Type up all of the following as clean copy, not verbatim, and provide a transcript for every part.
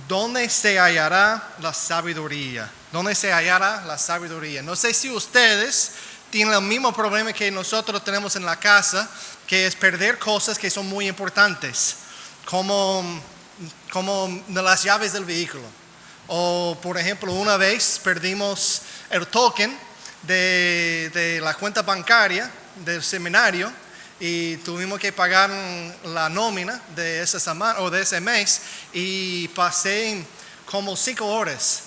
¿dónde se hallará la sabiduría? ¿Dónde se hallará la sabiduría? No sé si ustedes tienen el mismo problema que nosotros tenemos en la casa, que es perder cosas que son muy importantes, como las llaves del vehículo. O, por ejemplo, una vez perdimos el token de la cuenta bancaria del seminario y tuvimos que pagar la nómina de esa semana o de ese mes, y pasé como 5 horas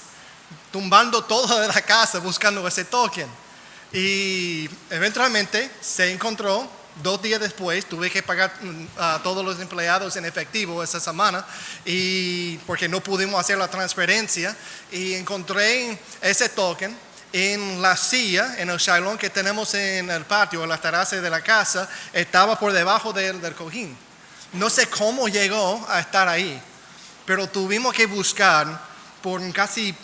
tumbando todo de la casa buscando ese token, y eventualmente se encontró. 2 días después tuve que pagar a todos los empleados en efectivo esa semana, y porque no pudimos hacer la transferencia, y encontré ese token en la silla, en el shailón que tenemos en el patio, en la terraza de la casa. Estaba por debajo del cojín. No sé cómo llegó a estar ahí, pero tuvimos que buscar por casi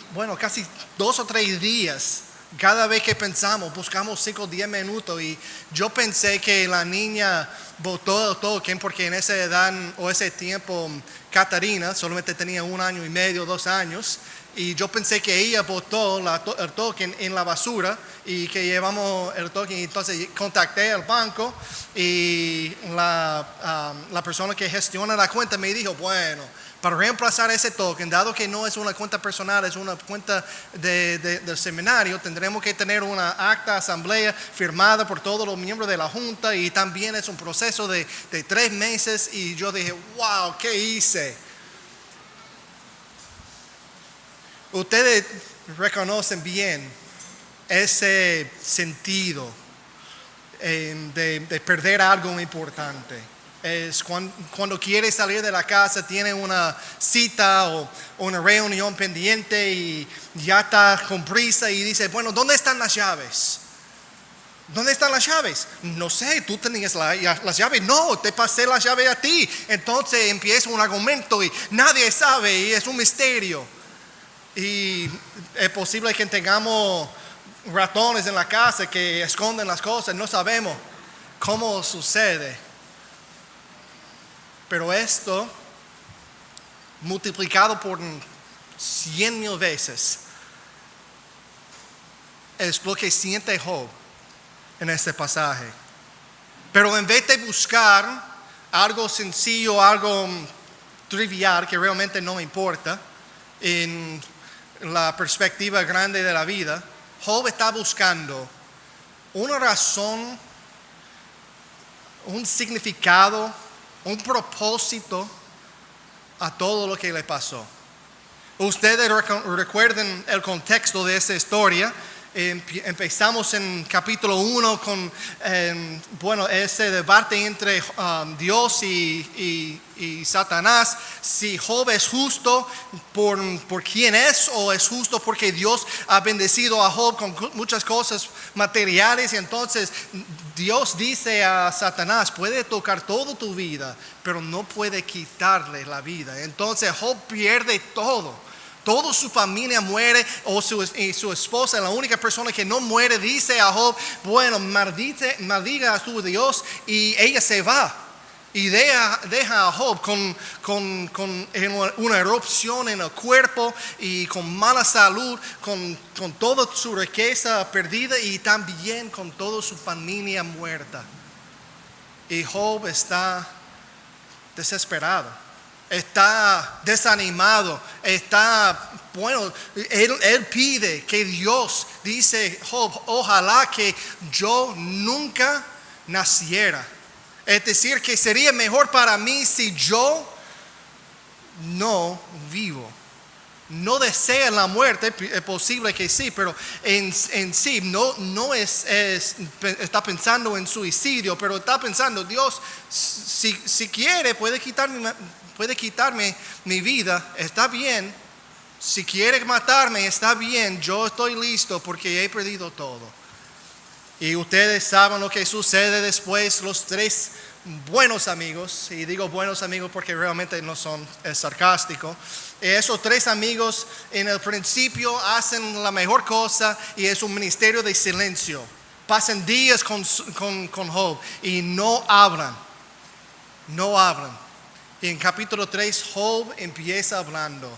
2 o 3 días. Cada vez que pensamos, buscamos 5 o 10 minutos, y yo pensé que la niña botó el token porque en esa edad o ese tiempo Catarina solamente tenía 1 año y medio, 2 años, y yo pensé que ella botó el token en la basura y que llevamos el token. Entonces contacté al banco, y la persona que gestiona la cuenta me dijo, bueno, para reemplazar ese token, dado que no es una cuenta personal, es una cuenta del seminario, tendremos que tener una acta asamblea firmada por todos los miembros de la junta, y también es un proceso de 3 meses. Y yo dije, wow, ¿qué hice? Ustedes reconocen bien ese sentido de perder algo importante. Es cuando quiere salir de la casa, tiene una cita o una reunión pendiente y ya está con prisa y dice, bueno, ¿dónde están las llaves? ¿Dónde están las llaves? No sé, tú tenías las llaves. No, te pasé las llaves a ti. Entonces empieza un argumento y nadie sabe y es un misterio. Y es posible que tengamos ratones en la casa que esconden las cosas, no sabemos cómo sucede. Pero esto, multiplicado por 100,000 veces, es lo que siente Job en este pasaje. Pero en vez de buscar algo sencillo, algo trivial que realmente no importa en la perspectiva grande de la vida, Job está buscando una razón, un significado, un propósito a todo lo que le pasó. Ustedes recuerden el contexto de esa historia. Empezamos en capítulo 1 con ese debate entre Dios y Satanás, si Job es justo por quién es, o es justo porque Dios ha bendecido a Job con muchas cosas materiales. Y entonces Dios dice a Satanás, puede tocar toda tu vida, pero no puede quitarle la vida. Entonces Job pierde todo. Toda su familia muere, y su esposa, la única persona que no muere, dice a Job, bueno, maldiga a tu Dios, y ella se va. Y deja a Job con una erupción en el cuerpo y con mala salud, con toda su riqueza perdida y también con toda su familia muerta. Y Job está desesperado. Está desanimado, él pide que Dios, dice Job, ojalá que yo nunca naciera. Es decir, que sería mejor para mí si yo no vivo. No desea la muerte, es posible que sí, pero en sí no está pensando en suicidio, pero está pensando, Dios, si quiere puede quitarme mi vida, está bien. Si quiere matarme, está bien, yo estoy listo porque he perdido todo. Y ustedes saben lo que sucede después. Los 3 buenos amigos, y digo buenos amigos porque realmente no son, es sarcástico. Esos 3 amigos en el principio hacen la mejor cosa, y es un ministerio de silencio. Pasan días con Job y no hablan. Y en capítulo 3 Job empieza hablando.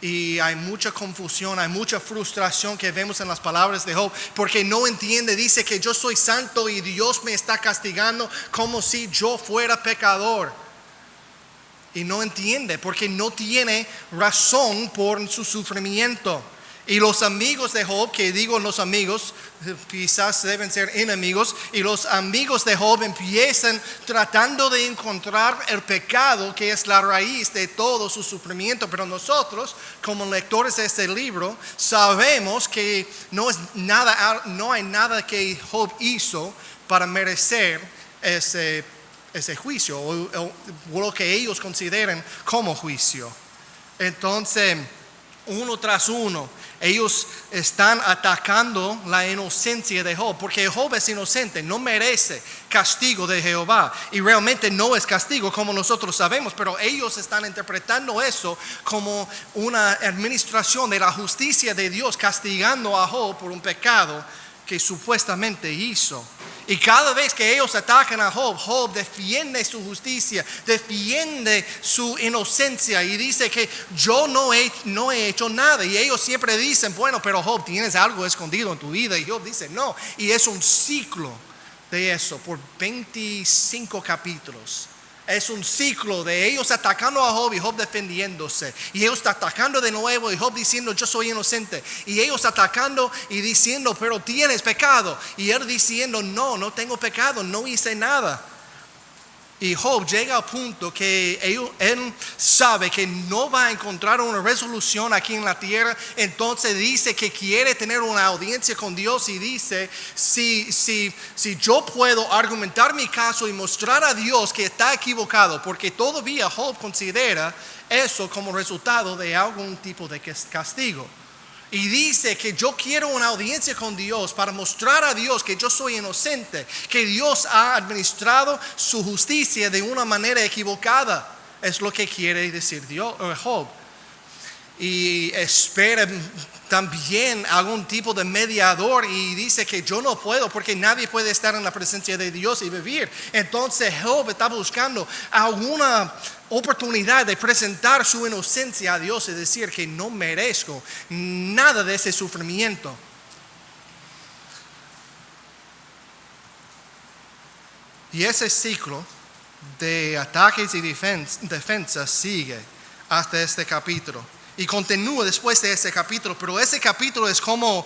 Y hay mucha confusión, hay mucha frustración que vemos en las palabras de Job, porque no entiende, dice que yo soy santo y Dios me está castigando como si yo fuera pecador. Y no entiende, porque no tiene razón por su sufrimiento. Y los amigos de Job, que digo los amigos, quizás deben ser enemigos, y los amigos de Job empiezan tratando de encontrar el pecado que es la raíz de todo su sufrimiento. Pero nosotros, como lectores de este libro, sabemos que no hay nada que Job hizo para merecer ese juicio, o lo que ellos consideran como juicio. Entonces, uno tras uno, ellos están atacando la inocencia de Job, porque Job es inocente, no merece castigo de Jehová, y realmente no es castigo como nosotros sabemos, pero ellos están interpretando eso como una administración de la justicia de Dios, castigando a Job por un pecado que supuestamente hizo. Y cada vez que ellos atacan a Job, Job defiende su justicia, defiende su inocencia y dice que yo no he hecho nada. Y ellos siempre dicen, bueno, pero Job, tienes algo escondido en tu vida. Y Job dice, no. Y es un ciclo de eso por 25 capítulos. Es un ciclo de ellos atacando a Job y Job defendiéndose. Y ellos atacando de nuevo y Job diciendo yo soy inocente. Y ellos atacando y diciendo pero tienes pecado. Y él diciendo no tengo pecado, no hice nada. Y Job llega al punto que él sabe que no va a encontrar una resolución aquí en la tierra. Entonces dice que quiere tener una audiencia con Dios y dice, si yo puedo argumentar mi caso y mostrar a Dios que está equivocado, porque todavía Job considera eso como resultado de algún tipo de castigo. Y dice que yo quiero una audiencia con Dios para mostrar a Dios que yo soy inocente, que Dios ha administrado su justicia de una manera equivocada. Es lo que quiere decir Job. Y espera también algún tipo de mediador y dice que yo no puedo porque nadie puede estar en la presencia de Dios y vivir. Entonces Job está buscando alguna oportunidad de presentar su inocencia a Dios y decir que no merezco nada de ese sufrimiento. Y ese ciclo de ataques y defensas sigue hasta este capítulo. Y continúa después de ese capítulo, pero ese capítulo es como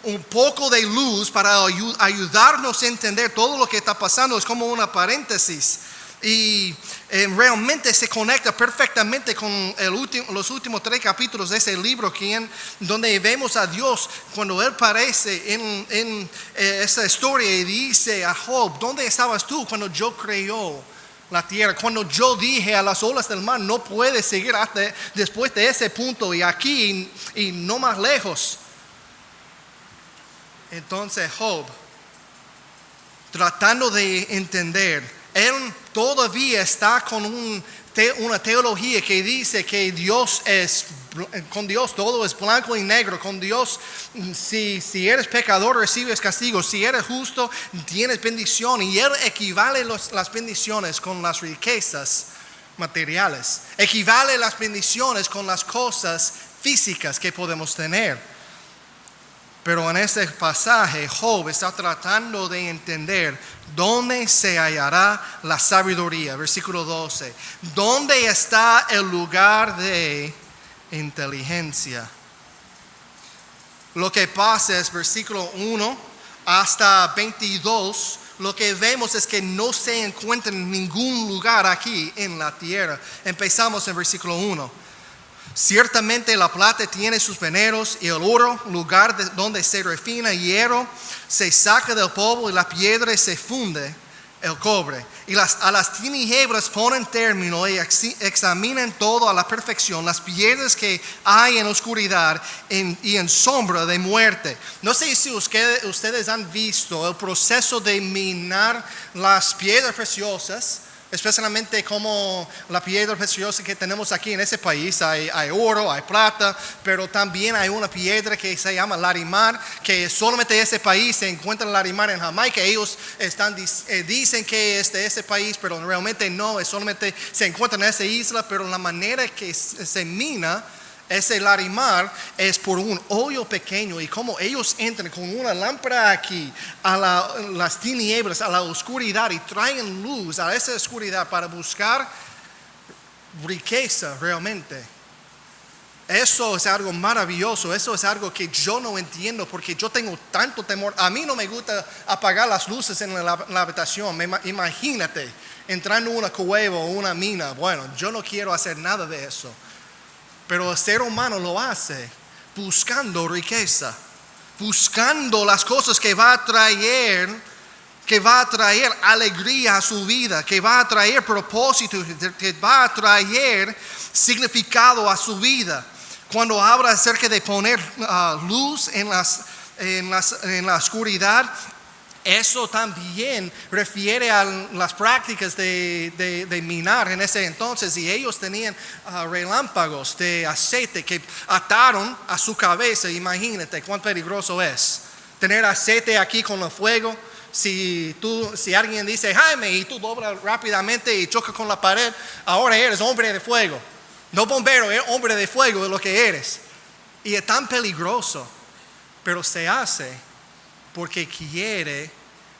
un poco de luz para ayudarnos a entender todo lo que está pasando. Es como una paréntesis y realmente se conecta perfectamente con los últimos 3 capítulos de ese libro, donde vemos a Dios cuando Él aparece en esa historia y dice a Job, ¿dónde estabas tú cuando yo creó la tierra? Cuando yo dije a las olas del mar, no puedes seguir hasta después de ese punto y aquí y no más lejos. Entonces Job, tratando de entender, él todavía está con una teología que dice que con Dios todo es blanco y negro. Con Dios, si eres pecador recibes castigo, si eres justo tienes bendición. Y él equivale las bendiciones con las riquezas materiales, equivale las bendiciones con las cosas físicas que podemos tener. Pero en este pasaje Job está tratando de entender dónde se hallará la sabiduría. Versículo 12. ¿Dónde está el lugar de inteligencia? Lo que pasa es versículo 1 hasta 22. Lo que vemos es que no se encuentra en ningún lugar aquí en la tierra. Empezamos en versículo 1. Ciertamente la plata tiene sus veneros y el oro, lugar donde se refina hierro, se saca del polvo y la piedra se funde el cobre. Y a las tinieblas ponen término y examinan todo a la perfección, las piedras que hay en oscuridad y en sombra de muerte. No sé si ustedes han visto el proceso de minar las piedras preciosas. Especialmente como la piedra preciosa que tenemos aquí en ese país. Hay oro, hay plata, pero también hay una piedra que se llama Larimar, que solamente en ese país se encuentra Larimar en Jamaica. Ellos dicen que es de ese país, pero realmente no, solamente se encuentra en esa isla. Pero la manera que se mina Ese larimar es por un hoyo pequeño y como ellos entran con una lámpara aquí a las tinieblas, a la oscuridad y traen luz a esa oscuridad para buscar riqueza realmente. Eso es algo maravilloso, eso es algo que yo no entiendo porque yo tengo tanto temor. A mí no me gusta apagar las luces en la habitación. Imagínate entrando en una cueva o una mina. Bueno, yo no quiero hacer nada de eso. Pero el ser humano lo hace buscando riqueza, buscando las cosas que va a traer alegría a su vida, que va a traer propósito, que va a traer significado a su vida. Cuando habla acerca de poner luz en la oscuridad, eso también refiere a las prácticas de minar en ese entonces. Y ellos tenían relámpagos de aceite que ataron a su cabeza. Imagínate cuán peligroso es tener aceite aquí con el fuego. Si alguien dice Jaime y tú doblas rápidamente y chocas con la pared, ahora eres hombre de fuego. No bombero, eres hombre de fuego, es lo que eres. Y es tan peligroso, pero se hace porque quiere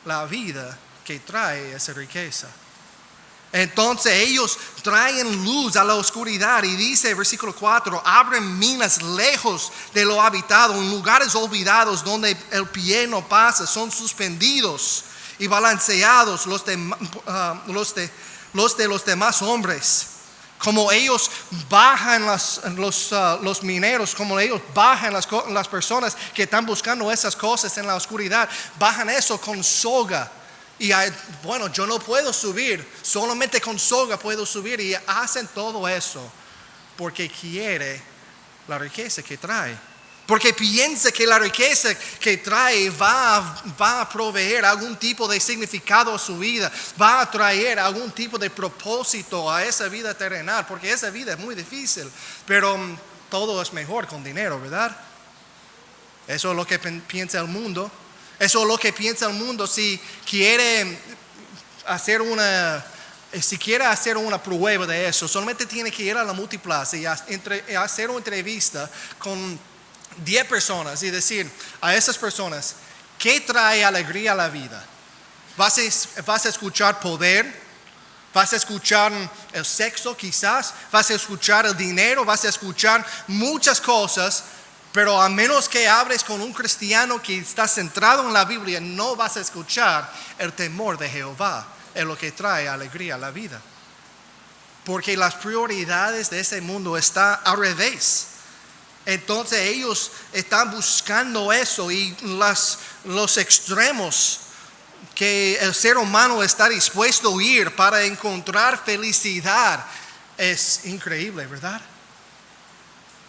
la vida que trae esa riqueza. Entonces ellos traen luz a la oscuridad y dice versículo 4, abren minas lejos de lo habitado, en lugares olvidados donde el pie no pasa, son suspendidos y balanceados los de los demás hombres. Como ellos bajan los mineros, como ellos bajan las personas que están buscando esas cosas en la oscuridad, bajan eso con soga. Y bueno, yo no puedo subir, solamente con soga puedo subir. Y hacen todo eso porque quiere la riqueza que trae. Porque piensa que la riqueza que trae va a proveer algún tipo de significado a su vida. Va a traer algún tipo de propósito a esa vida terrenal. Porque esa vida es muy difícil. Pero todo es mejor con dinero, ¿verdad? Eso es lo que piensa el mundo. Eso es lo que piensa el mundo si quiere hacer una prueba de eso. Solamente tiene que ir a la Multiplaza y hacer una entrevista con 10 personas y decir a esas personas, ¿qué trae alegría a la vida? ¿Vas a escuchar poder? ¿Vas a escuchar el sexo quizás? ¿Vas a escuchar el dinero? ¿Vas a escuchar muchas cosas? Pero a menos que hables con un cristiano que está centrado en la Biblia, no vas a escuchar el temor de Jehová. Es lo que trae alegría a la vida. Porque las prioridades de ese mundo están al revés. Entonces ellos están buscando eso y los extremos que el ser humano está dispuesto a ir para encontrar felicidad. Es increíble, ¿verdad?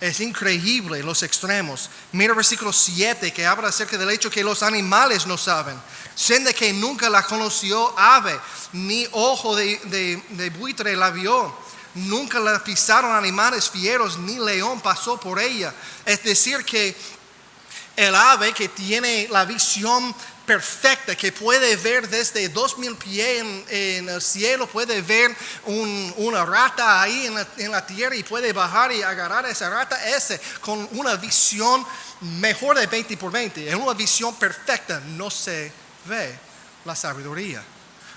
Es increíble los extremos. Mira el versículo 7 que habla acerca del hecho que los animales no saben. Siendo que nunca la conoció ave, ni ojo de buitre la vio. Nunca la pisaron animales fieros, ni león pasó por ella. Es decir que el ave que tiene la visión perfecta, que puede ver desde 2000 pies en el cielo, puede ver una rata ahí en la tierra y puede bajar y agarrar a esa rata, con una visión mejor de 20 por 20, en una visión perfecta. No se ve la sabiduría,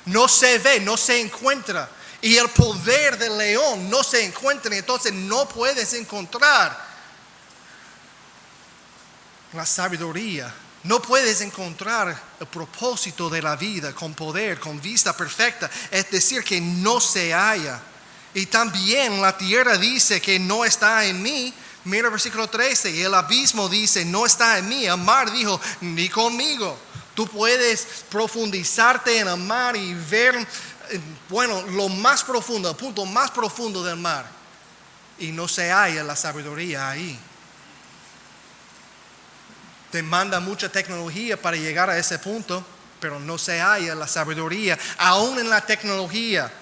no se ve, no se encuentra, y el poder del león no se encuentra. Entonces no puedes encontrar la sabiduría. No puedes encontrar el propósito de la vida con poder, con vista perfecta. Es decir, que no se halla. Y también la tierra dice que no está en mí. Mira el versículo 13. Y el abismo dice, no está en mí. El mar dijo, ni conmigo. Tú puedes profundizarte en el mar y ver, lo más profundo, el punto más profundo del mar. Y no se halla la sabiduría ahí. Demanda mucha tecnología para llegar a ese punto, pero no se halla la sabiduría, aún en la tecnología,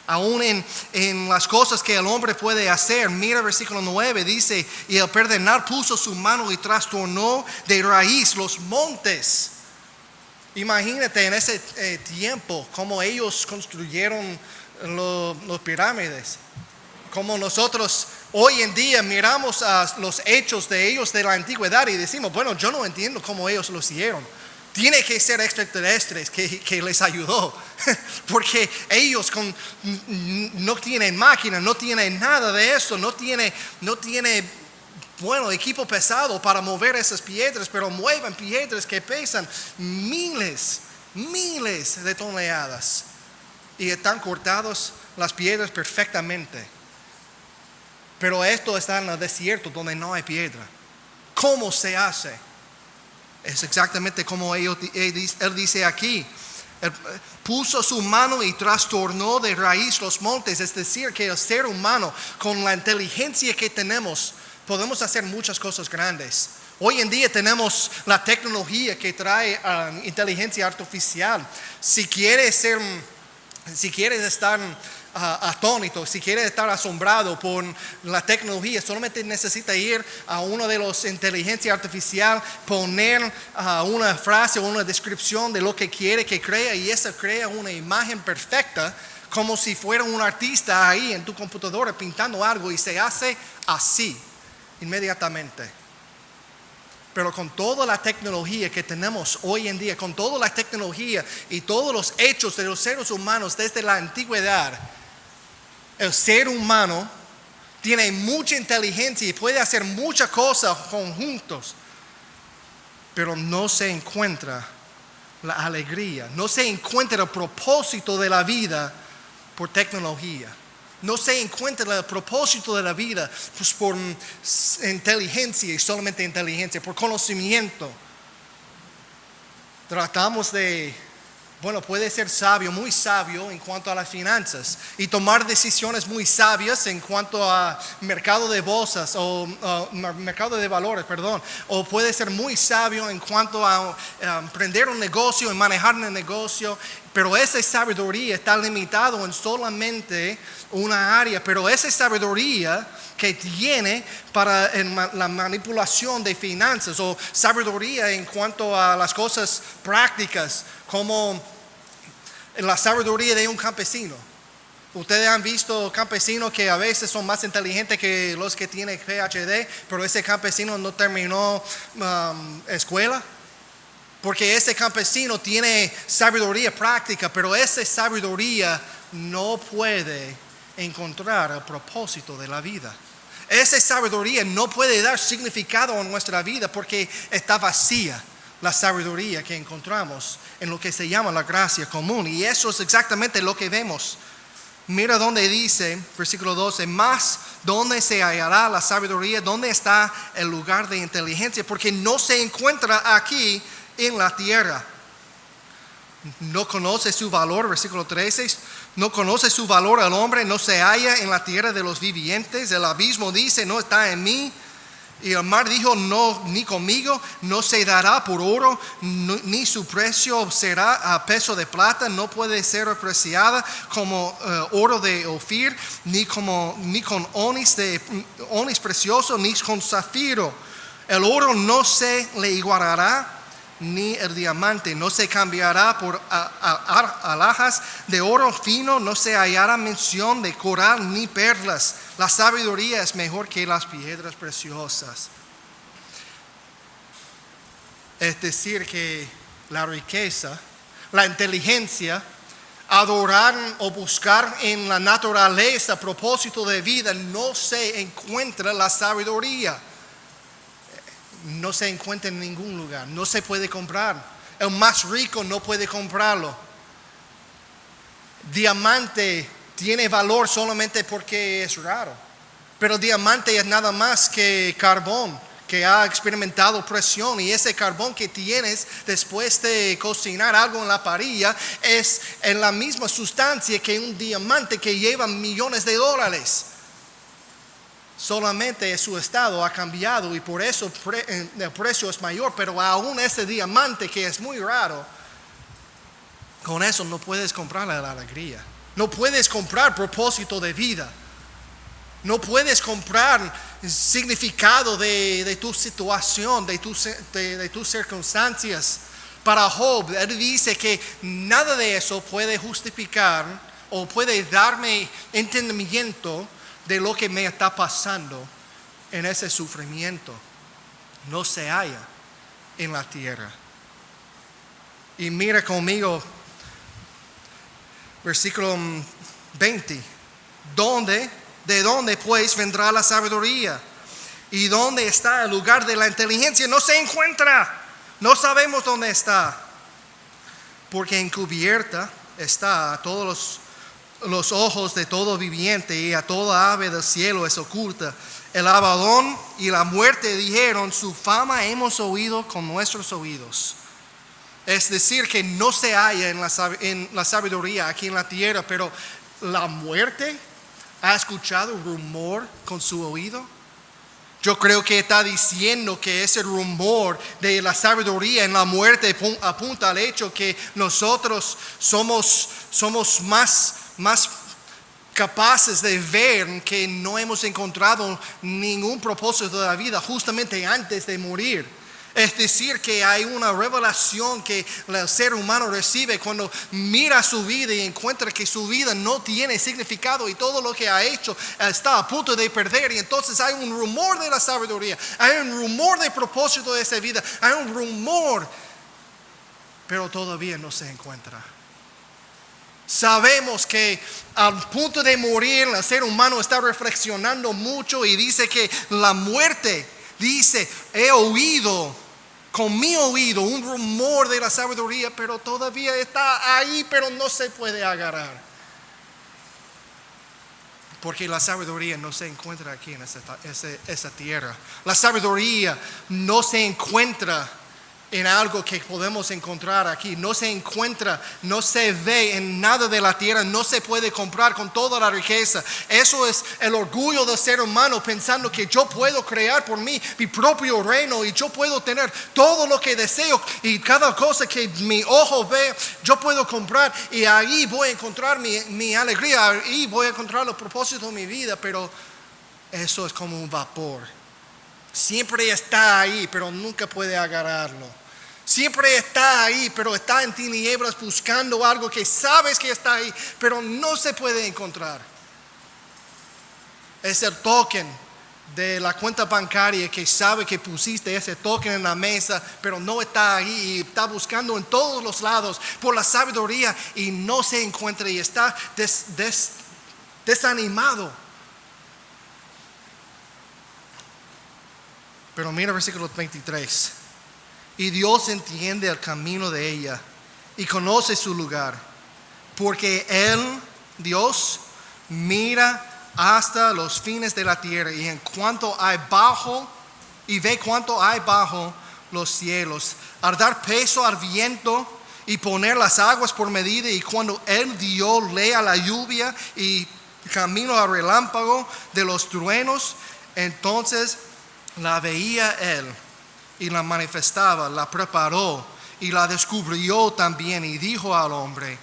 aún en las cosas que el hombre puede hacer. Mira el versículo 9, dice, y el perdonar puso su mano y trastornó de raíz los montes. Imagínate en ese tiempo cómo ellos construyeron los pirámides, como nosotros Hoy en día miramos a los hechos de ellos de la antigüedad y decimos, bueno, yo no entiendo cómo ellos lo hicieron. Tiene que ser extraterrestres que les ayudó, porque ellos no tienen máquina, no tienen nada de eso, no tiene equipo pesado para mover esas piedras, pero mueven piedras que pesan miles de toneladas y están cortadas las piedras perfectamente. Pero esto está en el desierto donde no hay piedra. ¿Cómo se hace? Es exactamente como él dice aquí. Él puso su mano y trastornó de raíz los montes. Es decir, que el ser humano, con la inteligencia que tenemos, podemos hacer muchas cosas grandes. Hoy en día tenemos la tecnología que trae inteligencia artificial. Si quieres estar atónito, si quieres estar asombrado por la tecnología, solamente necesita ir a uno de los inteligencia artificial, poner una frase o una descripción de lo que quiere que crea, y esa crea una imagen perfecta, como si fuera un artista ahí en tu computadora pintando algo, y se hace así inmediatamente. Pero con toda la tecnología que tenemos hoy en día, con toda la tecnología y todos los hechos de los seres humanos desde la antigüedad, el ser humano tiene mucha inteligencia y puede hacer muchas cosas conjuntos, pero no se encuentra la alegría, no se encuentra el propósito de la vida por tecnología. No se encuentra el propósito de la vida pues por inteligencia y solamente inteligencia, por conocimiento. Tratamos de, puede ser sabio, muy sabio en cuanto a las finanzas y tomar decisiones muy sabias en cuanto a mercado de bolsas o mercado de valores, o puede ser muy sabio en cuanto a emprender un negocio y manejar un negocio, pero esa sabiduría está limitada en solamente una área, pero esa sabiduría que tiene para la manipulación de finanzas o sabiduría en cuanto a las cosas prácticas, como la sabiduría de un campesino. Ustedes han visto campesinos que a veces son más inteligentes que los que tienen PhD, pero ese campesino no terminó escuela. Porque ese campesino tiene sabiduría práctica, pero esa sabiduría no puede encontrar el propósito de la vida. Esa sabiduría no puede dar significado a nuestra vida porque está vacía la sabiduría que encontramos en lo que se llama la gracia común. Y eso es exactamente lo que vemos. Mira donde dice, versículo 12, más donde se hallará la sabiduría, donde está el lugar de inteligencia, porque no se encuentra aquí en la tierra. No conoce su valor, versículo 13, no conoce su valor el hombre, no se halla en la tierra de los vivientes. El abismo dice, no está en mí. Y el mar dijo, no, ni conmigo. No se dará por oro, ni su precio será a peso de plata. No puede ser apreciada como oro de Ofir, ni con onis precioso, ni con zafiro. El oro no se le igualará, ni el diamante no se cambiará por alhajas de oro fino. No se hallará mención de coral ni perlas. La sabiduría es mejor que las piedras preciosas. Es decir, que la riqueza, la inteligencia, adorar o buscar en la naturaleza propósito de vida, no se encuentra la sabiduría. No se encuentra en ningún lugar, no se puede comprar. El más rico no puede comprarlo. Diamante tiene valor solamente porque es raro, pero diamante es nada más que carbón que ha experimentado presión, y ese carbón que tienes después de cocinar algo en la parrilla es en la misma sustancia que un diamante que lleva millones de dólares. Solamente su estado ha cambiado y por eso el precio es mayor, pero aún ese diamante que es muy raro, con eso no puedes comprar la alegría, no puedes comprar propósito de vida, no puedes comprar significado de tu situación, de tus circunstancias. Para Job, él dice que nada de eso puede justificar o puede darme entendimiento de lo que me está pasando en ese sufrimiento no se halla en la tierra. Y mira conmigo versículo 20. ¿De dónde pues vendrá la sabiduría? ¿Y dónde está el lugar de la inteligencia? No se encuentra. No sabemos dónde está. Porque encubierta está a todos los ojos de todo viviente, y a toda ave del cielo es oculta. El Abadón y la muerte dijeron: su fama hemos oído con nuestros oídos. Es decir, que no se halla en la sabiduría aquí en la tierra, pero la muerte ha escuchado rumor con su oído. Yo creo que está diciendo que ese rumor de la sabiduría en la muerte apunta al hecho que nosotros somos más capaces de ver que no hemos encontrado ningún propósito de la vida justamente antes de morir. Es decir, que hay una revelación que el ser humano recibe cuando mira su vida y encuentra que su vida no tiene significado y todo lo que ha hecho está a punto de perder. Y entonces hay un rumor de la sabiduría, hay un rumor de propósito de esa vida, hay un rumor, pero todavía no se encuentra. Sabemos que al punto de morir el ser humano está reflexionando mucho y dice que la muerte dice: he oído con mi oído un rumor de la sabiduría, pero todavía está ahí, pero no se puede agarrar. Porque la sabiduría no se encuentra aquí en esa tierra. La sabiduría no se encuentra en algo que podemos encontrar aquí. No se encuentra, no se ve en nada de la tierra, no se puede comprar con toda la riqueza. Eso es el orgullo del ser humano, pensando que yo puedo crear por mí mi propio reino y yo puedo tener todo lo que deseo y cada cosa que mi ojo ve, yo puedo comprar y ahí voy a encontrar mi alegría, ahí voy a encontrar el propósito de mi vida. Pero eso es como un vapor. Siempre está ahí, pero nunca puede agarrarlo. Siempre está ahí, pero está en tinieblas buscando algo que sabes que está ahí, pero no se puede encontrar. Es el token de la cuenta bancaria que sabe que pusiste ese token en la mesa, pero no está ahí y está buscando en todos los lados por la sabiduría y no se encuentra y está desanimado. Pero mira versículo 23. Y Dios entiende el camino de ella y conoce su lugar, porque Él, Dios, mira hasta los fines de la tierra y ve cuánto hay bajo los cielos, al dar peso al viento y poner las aguas por medida. Y cuando Él dio ley a la lluvia y camino al relámpago de los truenos, entonces la veía Él y la manifestaba, la preparó y la descubrió también. Y dijo al hombre: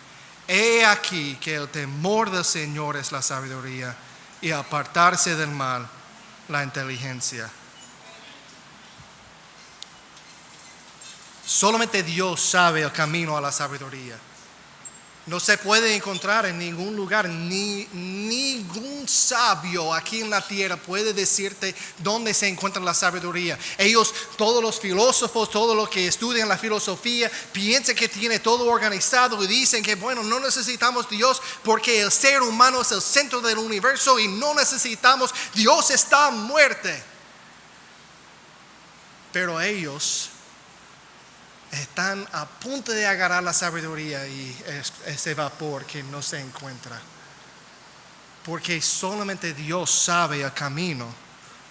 he aquí que el temor del Señor es la sabiduría, y apartarse del mal la inteligencia. Solamente Dios sabe el camino a la sabiduría. No se puede encontrar en ningún lugar, ningún sabio aquí en la tierra puede decirte dónde se encuentra la sabiduría. Ellos, todos los filósofos, todos los que estudian la filosofía, piensan que tiene todo organizado y dicen que bueno, no necesitamos Dios porque el ser humano es el centro del universo y no necesitamos, Dios está a muerte. Pero ellos están a punto de agarrar la sabiduría y ese vapor que no se encuentra. Porque solamente Dios sabe el camino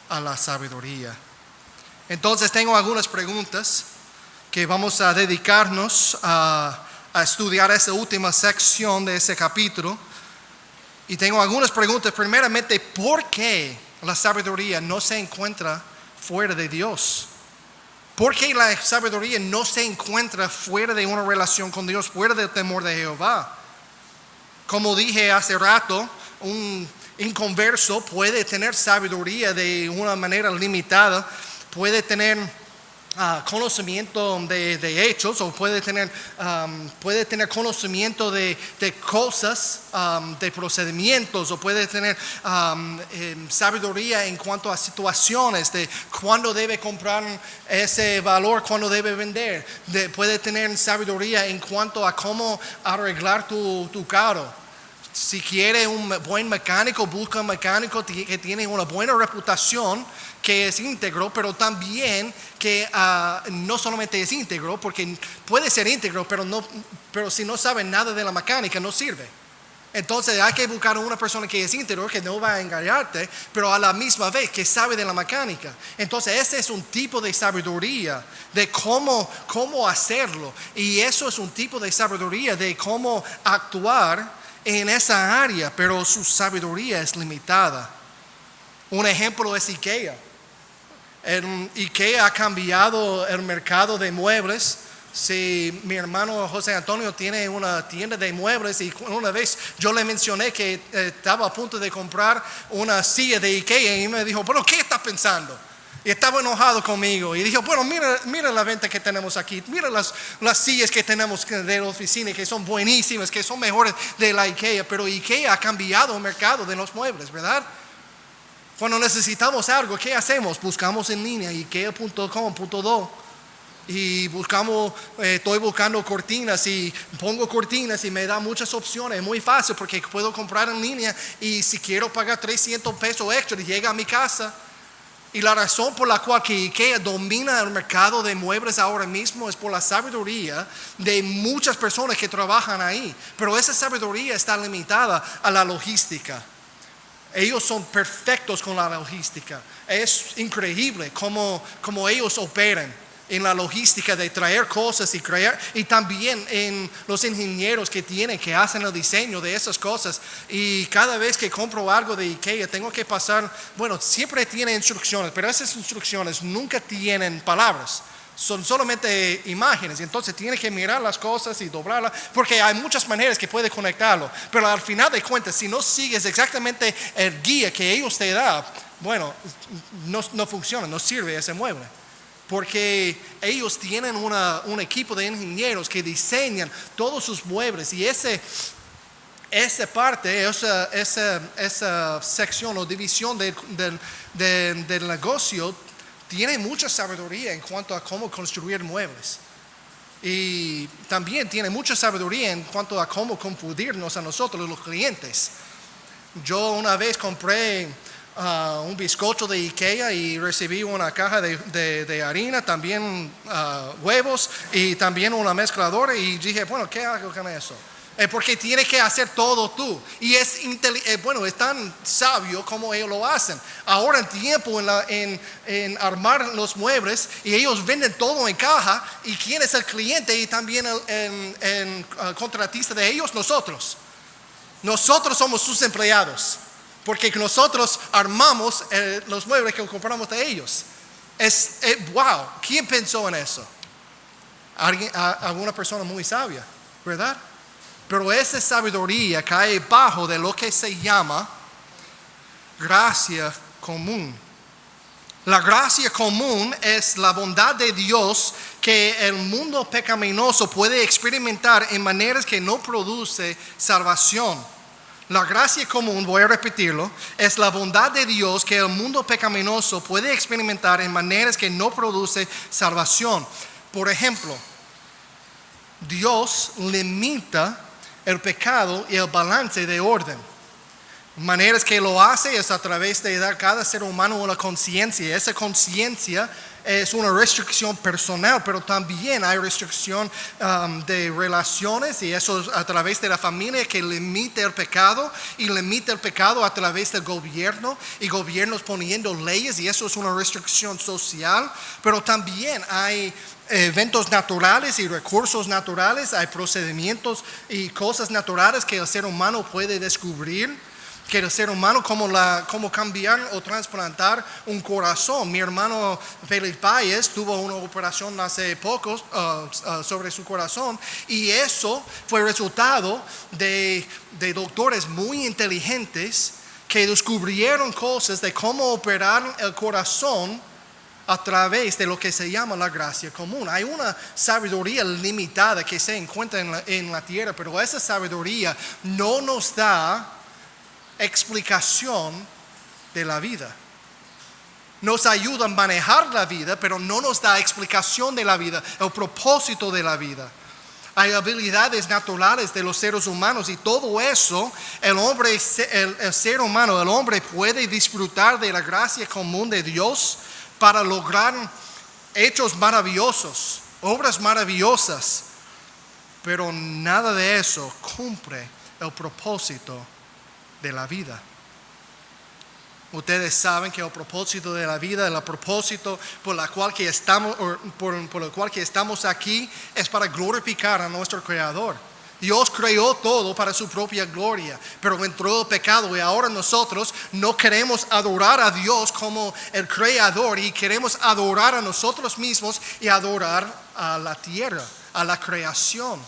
a la sabiduría. Entonces tengo algunas preguntas que vamos a dedicarnos a estudiar esa última sección de ese capítulo. Y tengo algunas preguntas. Primeramente, ¿por qué la sabiduría no se encuentra fuera de Dios? ¿Por qué la sabiduría no se encuentra fuera de una relación con Dios, fuera del temor de Jehová? Como dije hace rato, un inconverso puede tener sabiduría de una manera limitada, puede tener conocimiento de hechos, o puede tener conocimiento de cosas, de procedimientos, o puede tener sabiduría en cuanto a situaciones, de cuándo debe comprar ese valor, cuándo debe vender. Puede tener sabiduría en cuanto a cómo arreglar tu carro. Si quiere un buen mecánico, busca un mecánico que tiene una buena reputación, que es íntegro, pero también que no solamente es íntegro, porque puede ser íntegro, pero si no sabe nada de la mecánica no sirve. Entonces hay que buscar una persona que es íntegro, que no va a engañarte, pero a la misma vez que sabe de la mecánica. Entonces ese es un tipo de sabiduría de cómo hacerlo, y eso es un tipo de sabiduría de cómo actuar en esa área, pero su sabiduría es limitada. Un ejemplo es IKEA. IKEA ha cambiado el mercado de muebles. Si mi hermano José Antonio tiene una tienda de muebles, y una vez yo le mencioné que estaba a punto de comprar una silla de IKEA, y me dijo, bueno, ¿qué estás pensando? Y estaba enojado conmigo y dijo, bueno, mira la venta que tenemos aquí, mira las sillas que tenemos de la oficina, que son buenísimas, que son mejores de la IKEA. Pero IKEA ha cambiado el mercado de los muebles, ¿verdad? Cuando necesitamos algo, ¿qué hacemos? Buscamos en línea, ikea.com.do, y estoy buscando cortinas y pongo cortinas y me da muchas opciones. Es muy fácil porque puedo comprar en línea, y si quiero pagar 300 pesos extra, llega a mi casa. Y la razón por la cual que IKEA domina el mercado de muebles ahora mismo es por la sabiduría de muchas personas que trabajan ahí. Pero esa sabiduría está limitada a la logística. Ellos son perfectos con la logística. Es increíble cómo ellos operan en la logística de traer cosas y crear, y también en los ingenieros que hacen el diseño de esas cosas. Y cada vez que compro algo de IKEA tengo que pasar, siempre tiene instrucciones, pero esas instrucciones nunca tienen palabras, son solamente imágenes. Entonces tiene que mirar las cosas y doblarlas, porque hay muchas maneras que puede conectarlo, pero al final de cuentas, si no sigues exactamente el guía que ellos te dan, no funciona, no sirve ese mueble. Porque ellos tienen un equipo de ingenieros que diseñan todos sus muebles, y esa sección o división del negocio tiene mucha sabiduría en cuanto a cómo construir muebles. Y también tiene mucha sabiduría en cuanto a cómo confundirnos a nosotros, los clientes. Yo una vez compré un bizcocho de IKEA y recibí una caja de harina, también huevos y también una mezcladora, y dije, ¿qué hago con eso? Porque tienes que hacer todo tú, y es tan sabio como ellos lo hacen. Ahora tiempo en armar los muebles, y ellos venden todo en caja. ¿Y quién es el cliente y también el contratista de ellos? Nosotros somos sus empleados, porque nosotros armamos los muebles que compramos de ellos. Wow, ¿quién pensó en eso? Alguna persona muy sabia, ¿verdad? Pero esa sabiduría cae bajo de lo que se llama gracia común. La gracia común es la bondad de Dios que el mundo pecaminoso puede experimentar en maneras que no produce salvación. La gracia común, voy a repetirlo, es la bondad de Dios que el mundo pecaminoso puede experimentar en maneras que no produce salvación. Por ejemplo, Dios limita el pecado y el balance de orden. Maneras que lo hace es a través de dar a cada ser humano una conciencia. Esa conciencia es una restricción personal, pero también hay restricción de relaciones, y eso es a través de la familia, que limita el pecado, y limita el pecado a través del gobierno, y gobiernos poniendo leyes, y eso es una restricción social. Pero también hay eventos naturales y recursos naturales, hay procedimientos y cosas naturales que el ser humano puede descubrir, que el ser humano, como cambiar o trasplantar un corazón. Mi hermano Félix Páez tuvo una operación hace poco sobre su corazón, y eso fue resultado de doctores muy inteligentes que descubrieron cosas de cómo operar el corazón a través de lo que se llama la gracia común. Hay una sabiduría limitada que se encuentra en la tierra, pero esa sabiduría no nos da explicación de la vida. Nos ayuda a manejar la vida, pero no nos da explicación de la vida, el propósito de la vida. Hay habilidades naturales de los seres humanos y todo eso, el ser humano, el hombre puede disfrutar de la gracia común de Dios para lograr hechos maravillosos, obras maravillosas. Pero nada de eso cumple el propósito de la vida. Ustedes saben que el propósito de la vida, el propósito por el cual que estamos aquí, es para glorificar a nuestro Creador. Dios creó todo para su propia gloria, pero entró el pecado y ahora nosotros no queremos adorar a Dios como el Creador y queremos adorar a nosotros mismos y adorar a la tierra, a la creación.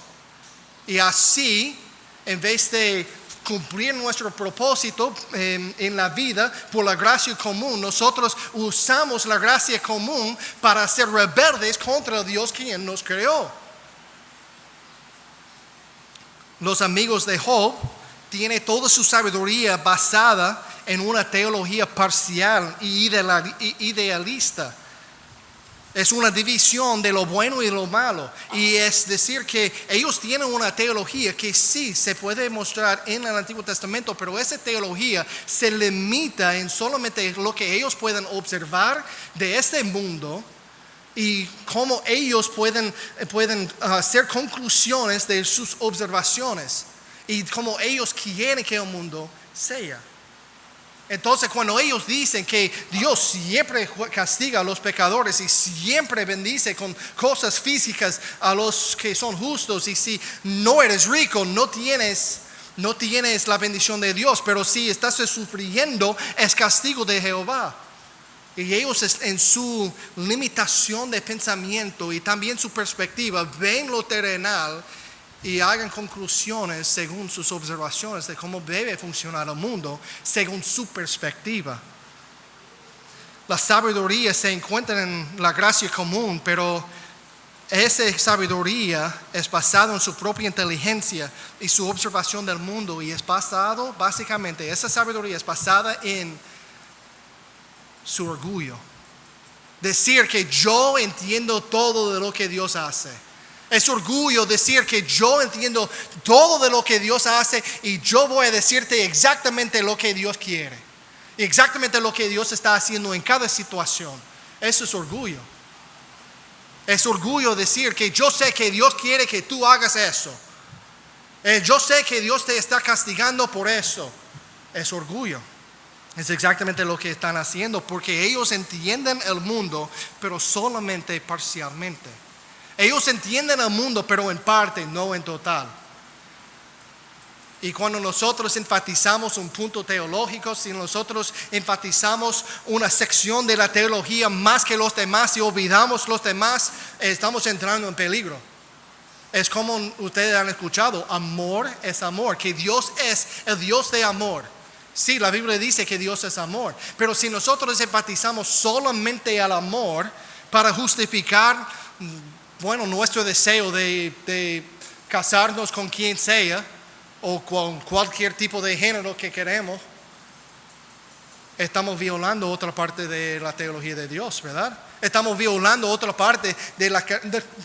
Y así, en vez de cumplir nuestro propósito en la vida por la gracia común, nosotros usamos la gracia común para ser rebeldes contra el Dios quien nos creó. Los amigos de Job tienen toda su sabiduría basada en una teología parcial y idealista. Es una división de lo bueno y lo malo. Y es decir que ellos tienen una teología que sí se puede mostrar en el Antiguo Testamento, pero esa teología se limita en solamente lo que ellos pueden observar de este mundo y cómo ellos pueden hacer conclusiones de sus observaciones y cómo ellos quieren que el mundo sea. Entonces, cuando ellos dicen que Dios siempre castiga a los pecadores y siempre bendice con cosas físicas a los que son justos, y si no eres rico, no tienes la bendición de Dios, pero si estás sufriendo, es castigo de Jehová. Y ellos en su limitación de pensamiento y también su perspectiva ven lo terrenal y hagan conclusiones según sus observaciones de cómo debe funcionar el mundo, según su perspectiva. La sabiduría se encuentra en la gracia común, pero esa sabiduría es basada en su propia inteligencia y su observación del mundo, y es basado, básicamente, esa sabiduría es basada en su orgullo. Decir que yo entiendo todo de lo que Dios hace. Es orgullo decir que yo entiendo todo de lo que Dios hace y yo voy a decirte exactamente lo que Dios quiere. Y exactamente lo que Dios está haciendo en cada situación. Eso es orgullo. Es orgullo decir que yo sé que Dios quiere que tú hagas eso. Yo sé que Dios te está castigando por eso. Es orgullo. Es exactamente lo que están haciendo porque ellos entienden el mundo, pero solamente parcialmente. Ellos entienden el mundo, pero en parte, no en total. Y cuando nosotros enfatizamos un punto teológico, si nosotros enfatizamos una sección de la teología más que los demás y olvidamos los demás, estamos entrando en peligro. Es como ustedes han escuchado, amor es amor, que Dios es el Dios de amor. Sí, la Biblia dice que Dios es amor, pero si nosotros enfatizamos solamente al amor para justificar nuestro deseo de casarnos con quien sea o con cualquier tipo de género que queremos, estamos violando otra parte de la teología de Dios, ¿verdad? Estamos violando otra parte del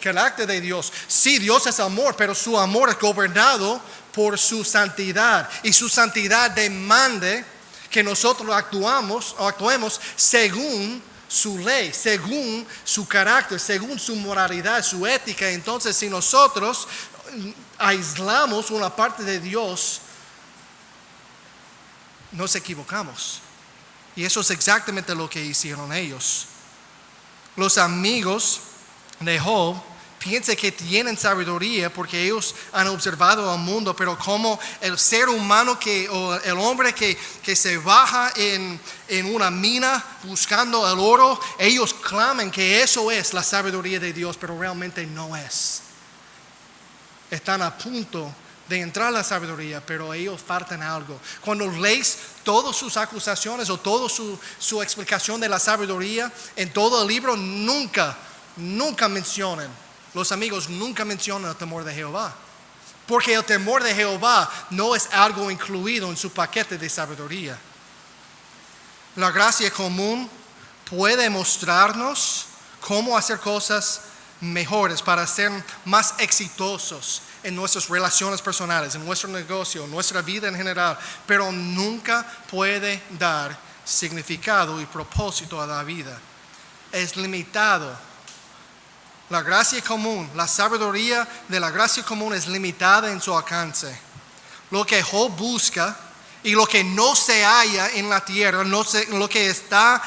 carácter de Dios. Sí, Dios es amor, pero su amor es gobernado por su santidad. Y su santidad demanda que nosotros actuemos según su ley, según su carácter, según su moralidad, su ética. Entonces, si nosotros aislamos una parte de Dios, nos equivocamos. Y eso es exactamente lo que hicieron ellos. Los amigos de Job piensan que tienen sabiduría porque ellos han observado el mundo, pero como el ser humano o el hombre que se baja en una mina buscando el oro, ellos claman que eso es la sabiduría de Dios, pero realmente no es. Están a punto de entrar a la sabiduría, pero ellos faltan algo. Cuando lees todas sus acusaciones o toda su explicación de la sabiduría en todo el libro, nunca mencionan, los amigos nunca mencionan el temor de Jehová. Porque el temor de Jehová no es algo incluido en su paquete de sabiduría. La gracia común puede mostrarnos cómo hacer cosas mejores para ser más exitosos en nuestras relaciones personales, en nuestro negocio, en nuestra vida en general, pero nunca puede dar significado y propósito a la vida. Es limitado. La gracia común, la sabiduría de la gracia común es limitada en su alcance. Lo que Job busca y lo que no se halla en la tierra, lo que está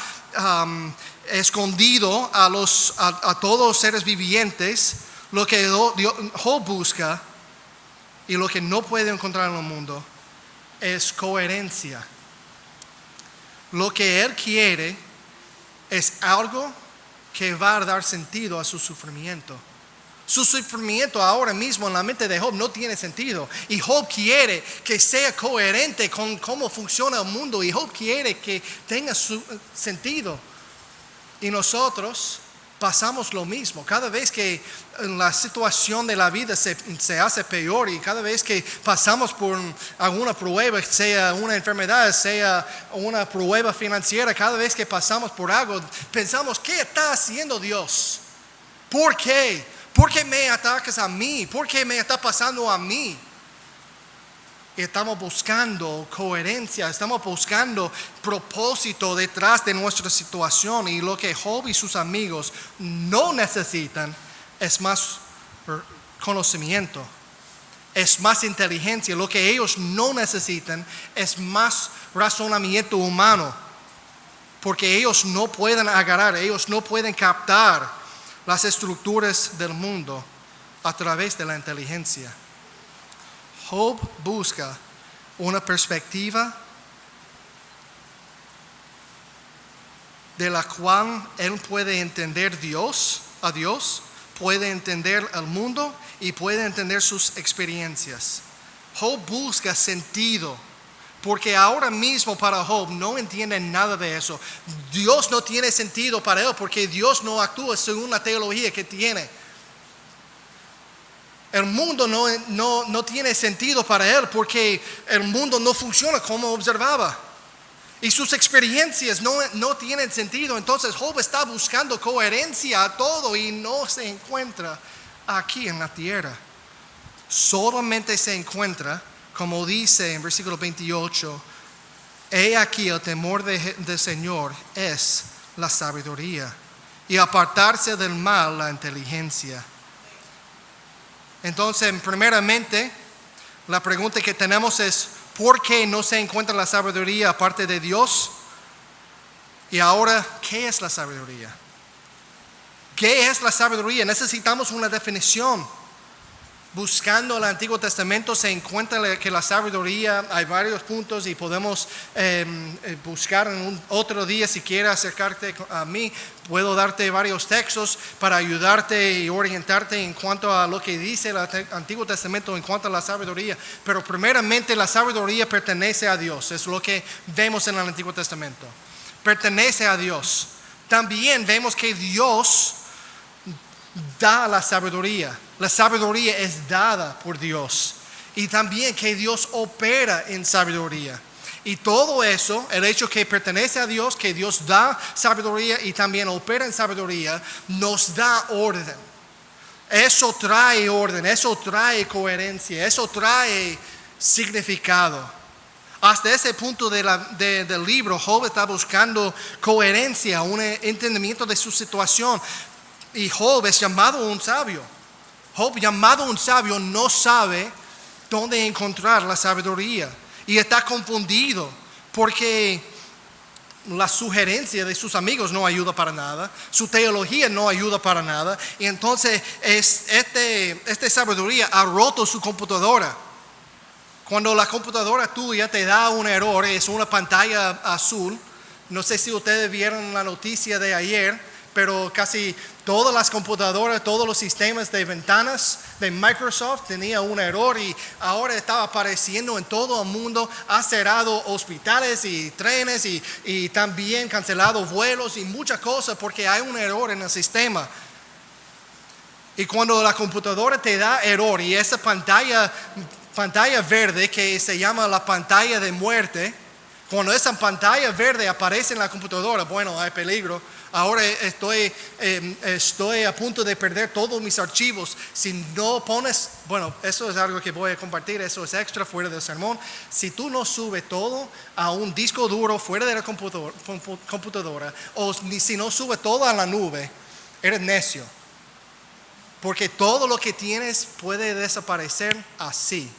escondido a todos los seres vivientes, lo que Job busca y lo que no puede encontrar en el mundo es coherencia. Lo que él quiere es algo que va a dar sentido a su sufrimiento. Su sufrimiento ahora mismo en la mente de Job no tiene sentido. Y Job quiere que sea coherente con cómo funciona el mundo. Y Job quiere que tenga su sentido. Y nosotros pasamos lo mismo. Cada vez que la situación de la vida se hace peor y cada vez que pasamos por alguna prueba, sea una enfermedad, sea una prueba financiera, cada vez que pasamos por algo, pensamos, ¿qué está haciendo Dios? ¿Por qué? ¿Por qué me atacas a mí? ¿Por qué me está pasando a mí? Y estamos buscando coherencia, estamos buscando propósito detrás de nuestra situación. Y lo que Job y sus amigos no necesitan es más conocimiento, es más inteligencia. Lo que ellos no necesitan es más razonamiento humano, porque ellos no pueden agarrar, ellos no pueden captar las estructuras del mundo a través de la inteligencia. Job busca una perspectiva de la cual él puede entender a Dios, puede entender el mundo y puede entender sus experiencias. Job busca sentido, porque ahora mismo para Job no entiende nada de eso. Dios no tiene sentido para él porque Dios no actúa según la teología que tiene. El mundo no tiene sentido para él porque el mundo no funciona como observaba. Y sus experiencias no tienen sentido. Entonces Job está buscando coherencia a todo y no se encuentra aquí en la tierra. Solamente se encuentra, como dice en versículo 28, he aquí el temor del Señor es la sabiduría y apartarse del mal la inteligencia. Entonces, primeramente, la pregunta que tenemos es, ¿por qué no se encuentra la sabiduría aparte de Dios? Y ahora, ¿qué es la sabiduría? ¿Qué es la sabiduría? Necesitamos una definición. Buscando el Antiguo Testamento se encuentra que la sabiduría, hay varios puntos y podemos buscar en otro día si quieres acercarte a mí. Puedo darte varios textos para ayudarte y orientarte en cuanto a lo que dice el Antiguo Testamento en cuanto a la sabiduría. Pero primeramente la sabiduría pertenece a Dios, es lo que vemos en el Antiguo Testamento. Pertenece a Dios. También vemos que Dios da la sabiduría. La sabiduría es dada por Dios. Y también que Dios opera en sabiduría. Y todo eso, el hecho que pertenece a Dios, que Dios da sabiduría y también opera en sabiduría, nos da orden. Eso trae orden, eso trae coherencia, eso trae significado. Hasta ese punto del libro, Job está buscando coherencia, un entendimiento de su situación. Y Job es llamado un sabio. Job, llamado un sabio, no sabe dónde encontrar la sabiduría. Y está confundido porque la sugerencia de sus amigos no ayuda para nada. Su teología no ayuda para nada. Y entonces esta sabiduría ha roto su computadora. Cuando la computadora tuya te da un error, es una pantalla azul. No sé si ustedes vieron la noticia de ayer, pero casi todas las computadoras, todos los sistemas de ventanas de Microsoft tenían un error y ahora estaba apareciendo en todo el mundo. Ha cerrado hospitales y trenes y también cancelado vuelos y muchas cosas porque hay un error en el sistema. Y cuando la computadora te da error y esa pantalla verde que se llama la pantalla de muerte, cuando esa pantalla verde aparece en la computadora, bueno, hay peligro. Ahora estoy a punto de perder todos mis archivos. Si no pones, bueno, eso es algo que voy a compartir, eso es extra fuera del sermón. Si tú no subes todo a un disco duro fuera de la computadora o si no subes todo a la nube, eres necio. Porque todo lo que tienes puede desaparecer así.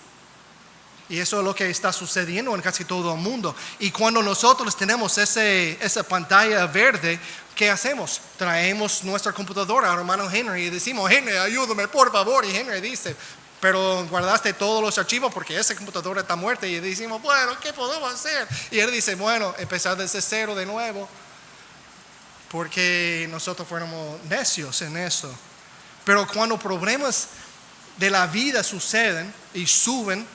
Y eso es lo que está sucediendo en casi todo el mundo. Y cuando nosotros tenemos esa pantalla verde, ¿qué hacemos? Traemos nuestra computadora al hermano Henry y decimos, Henry, ayúdame por favor. Y Henry dice, pero guardaste todos los archivos porque esa computadora está muerta. Y decimos, bueno, ¿qué podemos hacer? Y él dice, bueno, empezar desde cero de nuevo. Porque nosotros fuéramos necios en eso. Pero cuando problemas de la vida suceden y suben,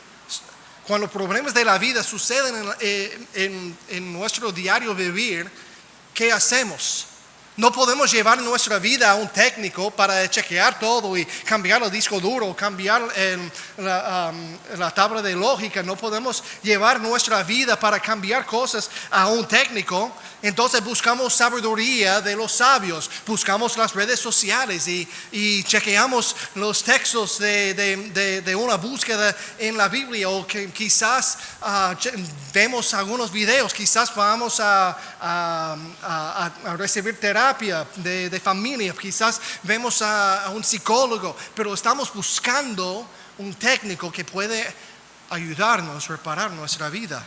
cuando problemas de la vida suceden en nuestro diario vivir, ¿qué hacemos? No podemos llevar nuestra vida a un técnico para chequear todo y cambiar el disco duro, cambiar la tabla de lógica. No podemos llevar nuestra vida para cambiar cosas a un técnico. Entonces buscamos sabiduría de los sabios, buscamos las redes sociales y chequeamos los textos de una búsqueda en la Biblia, o que quizás vemos algunos videos, quizás vamos a recibir terapia de familia, quizás vemos a un psicólogo, pero estamos buscando un técnico que puede ayudarnos a reparar nuestra vida.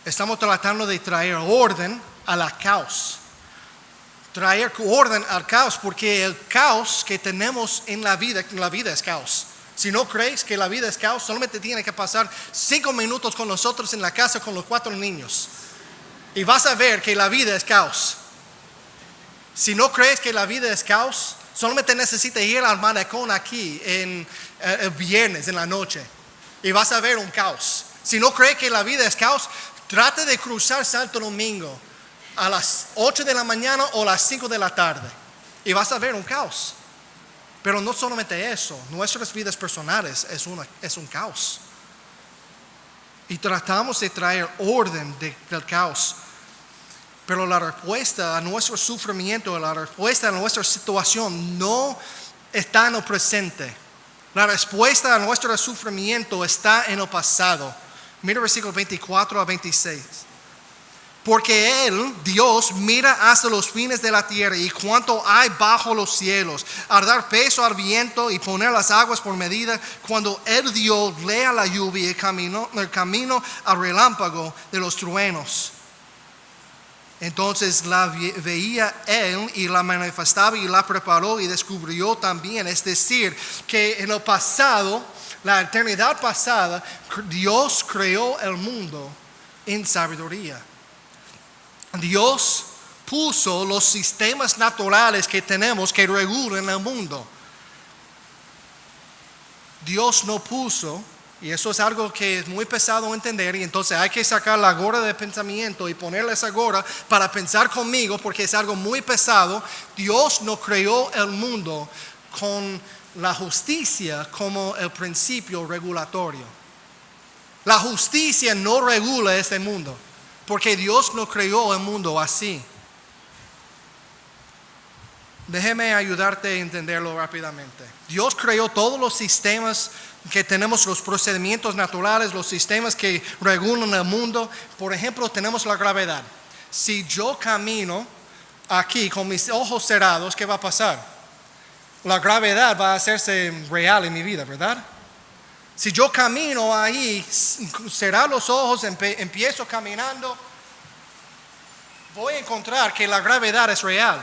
Estamos tratando de traer orden a la caos. Traer orden al caos, porque el caos que tenemos en la vida es caos. Si no crees que la vida es caos, solamente tiene que pasar 5 minutos con nosotros en la casa con los 4 niños. Y vas a ver que la vida es caos. Si no crees que la vida es caos, solamente necesitas ir al malecón aquí el viernes en la noche. Y vas a ver un caos. Si no crees que la vida es caos, trate de cruzar Santo Domingo a las 8 de la mañana o a las 5 de la tarde. Y vas a ver un caos. Pero no solamente eso, nuestras vidas personales es un caos. Y tratamos de traer orden del caos. Pero la respuesta a nuestro sufrimiento, la respuesta a nuestra situación no está en el presente. La respuesta a nuestro sufrimiento está en el pasado. Mira versículos 24 a 26. Porque Él, Dios, mira hasta los fines de la tierra y cuánto hay bajo los cielos, al dar peso al viento y poner las aguas por medida, cuando Él dio lea la lluvia y el camino al relámpago de los truenos. Entonces la veía Él y la manifestaba y la preparó y descubrió también. Es decir, que en el pasado, la eternidad pasada, Dios creó el mundo en sabiduría. Dios puso los sistemas naturales que tenemos que regulan el mundo. Dios no puso, y eso es algo que es muy pesado entender, y entonces hay que sacar la gorra de pensamiento y ponerle esa gorra para pensar conmigo, porque es algo muy pesado. Dios no creó el mundo con la justicia como el principio regulatorio. La justicia no regula este mundo, porque Dios no creó el mundo así. Déjeme ayudarte a entenderlo rápidamente. Dios creó todos los sistemas que tenemos, los procedimientos naturales, los sistemas que regulan el mundo. Por ejemplo, tenemos la gravedad. Si yo camino aquí con mis ojos cerrados, ¿qué va a pasar? La gravedad va a hacerse real en mi vida, ¿verdad? Si yo camino ahí, cerrar los ojos, empiezo caminando, voy a encontrar que la gravedad es real.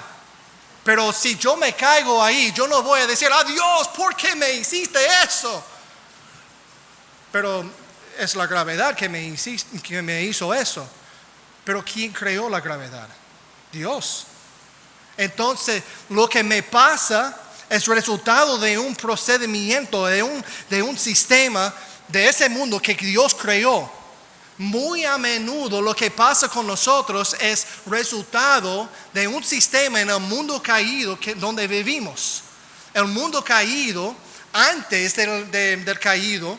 Pero si yo me caigo ahí, yo no voy a decir, Dios, ¿por qué me hiciste eso? Pero es la gravedad que me hizo eso. Pero ¿quién creó la gravedad? Dios. Entonces, lo que me pasa es resultado de un procedimiento, de un sistema, de ese mundo que Dios creó. Muy a menudo lo que pasa con nosotros es resultado de un sistema en el mundo caído donde vivimos. El mundo caído, antes del caído,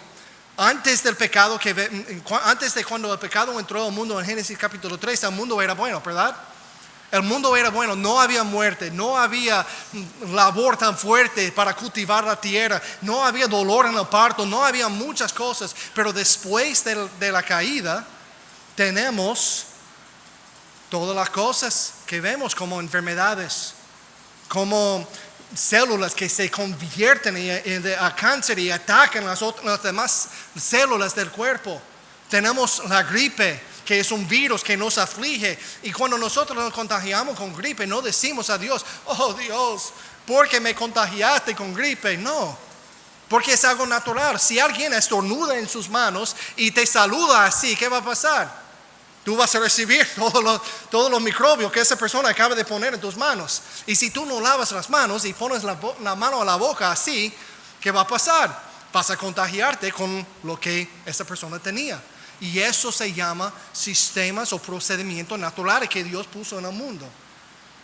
antes del pecado, antes de cuando el pecado entró al mundo en Génesis capítulo 3, el mundo era bueno, ¿verdad? El mundo era bueno, no había muerte, no había labor tan fuerte para cultivar la tierra, no había dolor en el parto, no había muchas cosas. Pero después de la caída tenemos todas las cosas que vemos como enfermedades, como células que se convierten a cáncer y atacan las demás células del cuerpo. Tenemos la gripe, que es un virus que nos aflige. Y cuando nosotros nos contagiamos con gripe, no decimos a Dios, oh Dios, ¿por qué me contagiaste con gripe? No, porque es algo natural. Si alguien estornuda en sus manos y te saluda así, ¿qué va a pasar? Tú vas a recibir todos los microbios que esa persona acaba de poner en tus manos. Y si tú no lavas las manos y pones la mano a la boca así, ¿qué va a pasar? Vas a contagiarte con lo que esa persona tenía. Y eso se llama sistemas o procedimientos naturales que Dios puso en el mundo.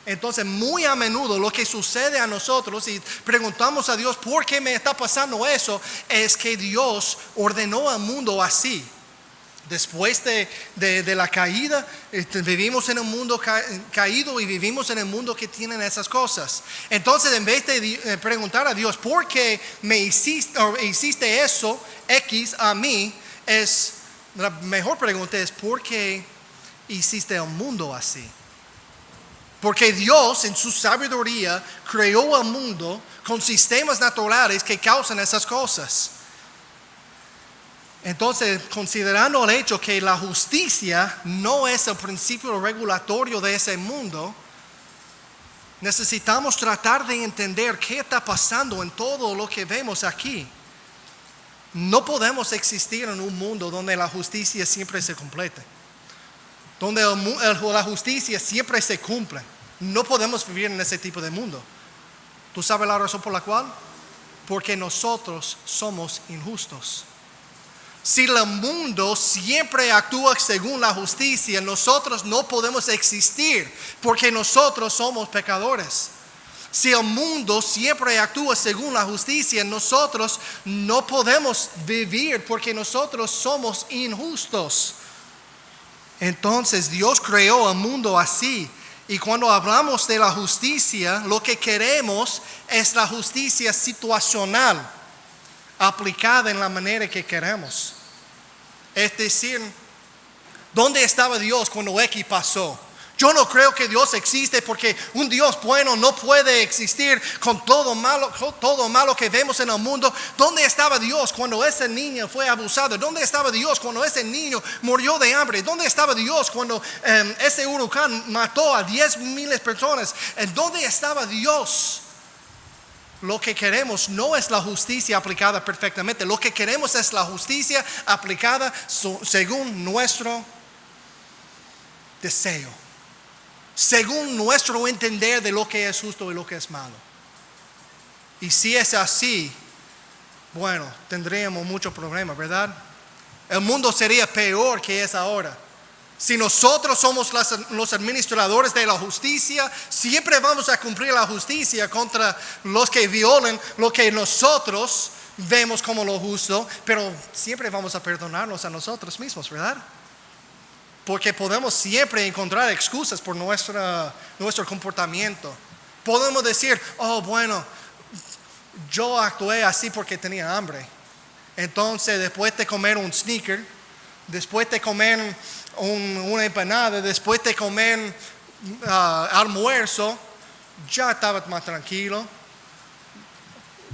Entonces, muy a menudo lo que sucede a nosotros y preguntamos a Dios, ¿por qué me está pasando eso? Es que Dios ordenó al mundo así. Después de la caída, vivimos en un mundo caído y vivimos en el mundo que tienen esas cosas. Entonces, en vez de preguntar a Dios, ¿por qué me hiciste eso, X, a mí? La mejor pregunta es, ¿por qué hiciste el mundo así? Porque Dios en su sabiduría creó el mundo con sistemas naturales que causan esas cosas. Entonces, considerando el hecho que la justicia no es el principio regulatorio de ese mundo, necesitamos tratar de entender qué está pasando en todo lo que vemos aquí. No podemos existir en un mundo donde la justicia siempre se complete, donde la justicia siempre se cumple. No podemos vivir en ese tipo de mundo. ¿Tú sabes la razón por la cual? Porque nosotros somos injustos. Si el mundo siempre actúa según la justicia, nosotros no podemos existir porque nosotros somos pecadores. Si el mundo siempre actúa según la justicia, nosotros no podemos vivir porque nosotros somos injustos. Entonces Dios creó el mundo así. Y cuando hablamos de la justicia, lo que queremos es la justicia situacional, aplicada en la manera que queremos. Es decir, ¿dónde estaba Dios cuando X pasó? Yo no creo que Dios existe porque un Dios bueno no puede existir con todo malo que vemos en el mundo. ¿Dónde estaba Dios cuando ese niño fue abusado? ¿Dónde estaba Dios cuando ese niño murió de hambre? ¿Dónde estaba Dios cuando ese huracán mató a 10,000 personas? ¿Dónde estaba Dios? Lo que queremos no es la justicia aplicada perfectamente. Lo que queremos es la justicia aplicada según nuestro deseo, según nuestro entender de lo que es justo y lo que es malo. Y si es así, bueno, tendríamos muchos problemas, ¿verdad? El mundo sería peor que es ahora. Si nosotros somos los administradores de la justicia, siempre vamos a cumplir la justicia contra los que violen lo que nosotros vemos como lo justo, pero siempre vamos a perdonarnos a nosotros mismos, ¿verdad? Porque podemos siempre encontrar excusas por nuestro comportamiento. Podemos decir, oh bueno, yo actué así porque tenía hambre. Entonces después de comer un sneaker, después de comer una empanada, después de comer almuerzo, ya estaba más tranquilo.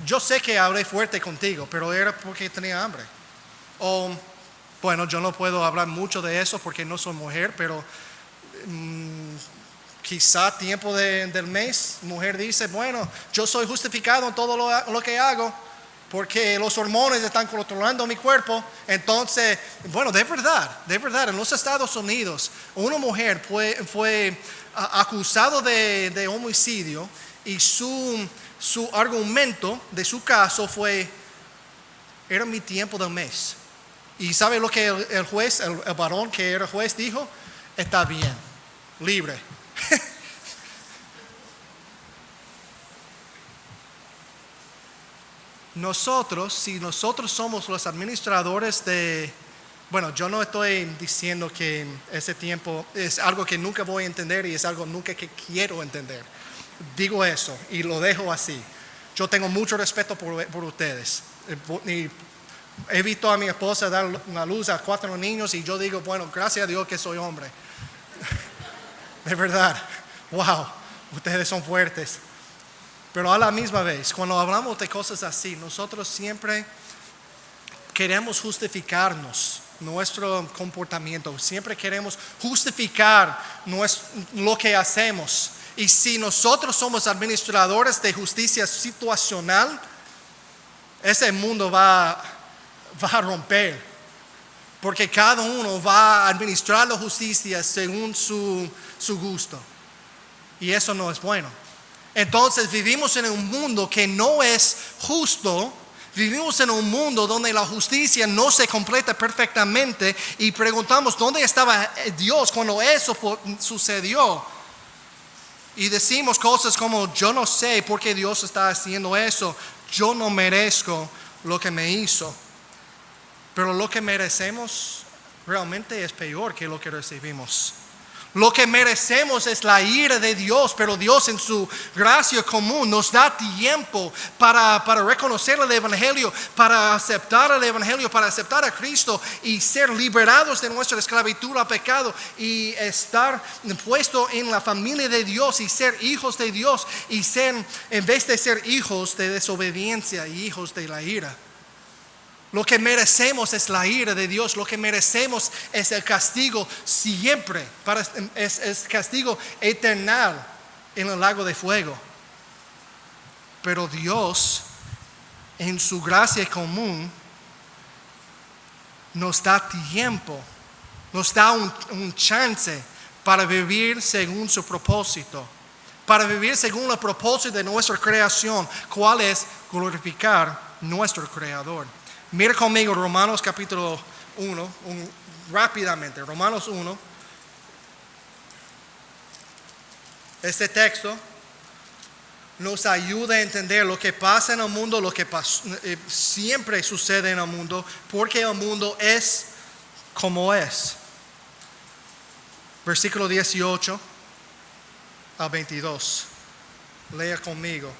Yo sé que hablé fuerte contigo, pero era porque tenía hambre. O bueno, yo no puedo hablar mucho de eso porque no soy mujer, pero quizá tiempo del mes, mujer dice, bueno, yo soy justificado en todo lo que hago. porque los hormonas están controlando mi cuerpo. Entonces, bueno, de verdad, en los Estados Unidos, una mujer fue acusada de homicidio y su argumento de su caso era mi tiempo del mes. ¿Y sabe lo que el juez, el varón que era juez dijo? Está bien, libre. Si nosotros somos los administradores bueno, yo no estoy diciendo que ese tiempo es algo que nunca voy a entender y es algo nunca que quiero entender. Digo eso y lo dejo así. Yo tengo mucho respeto por ustedes. Y he visto a mi esposa dar la luz a 4 niños y yo digo, bueno, gracias a Dios que soy hombre. De verdad, wow, ustedes son fuertes. Pero a la misma vez, cuando hablamos de cosas así, nosotros siempre queremos justificarnos nuestro comportamiento, siempre queremos justificar lo que hacemos. Y si nosotros somos administradores de justicia situacional, ese mundo va a romper, porque cada uno va a administrar la justicia según su gusto. Y eso no es bueno. Entonces vivimos en un mundo que no es justo. Vivimos en un mundo donde la justicia no se completa perfectamente y preguntamos dónde estaba Dios cuando eso sucedió. Y decimos cosas como, yo no sé por qué Dios está haciendo eso. Yo no merezco lo que me hizo. Pero lo que merecemos realmente es peor que lo que recibimos. Lo que merecemos es la ira de Dios, pero Dios en su gracia común nos da tiempo para reconocer el Evangelio, para aceptar el Evangelio, para aceptar a Cristo y ser liberados de nuestra esclavitud al pecado y estar puesto en la familia de Dios y ser hijos de Dios y en vez de ser hijos de desobediencia y hijos de la ira. Lo que merecemos es la ira de Dios. Lo que merecemos es el castigo siempre. Es castigo eterno en el lago de fuego. Pero Dios, en su gracia común, nos da tiempo. Nos da un chance para vivir según su propósito. Para vivir según el propósito de nuestra creación. ¿Cuál es? Glorificar nuestro Creador. Mira conmigo Romanos capítulo 1, rápidamente, Romanos 1. Este texto nos ayuda a entender lo que pasa en el mundo, lo que siempre sucede en el mundo, porque el mundo es como es. Versículo 18 al 22. Lea conmigo.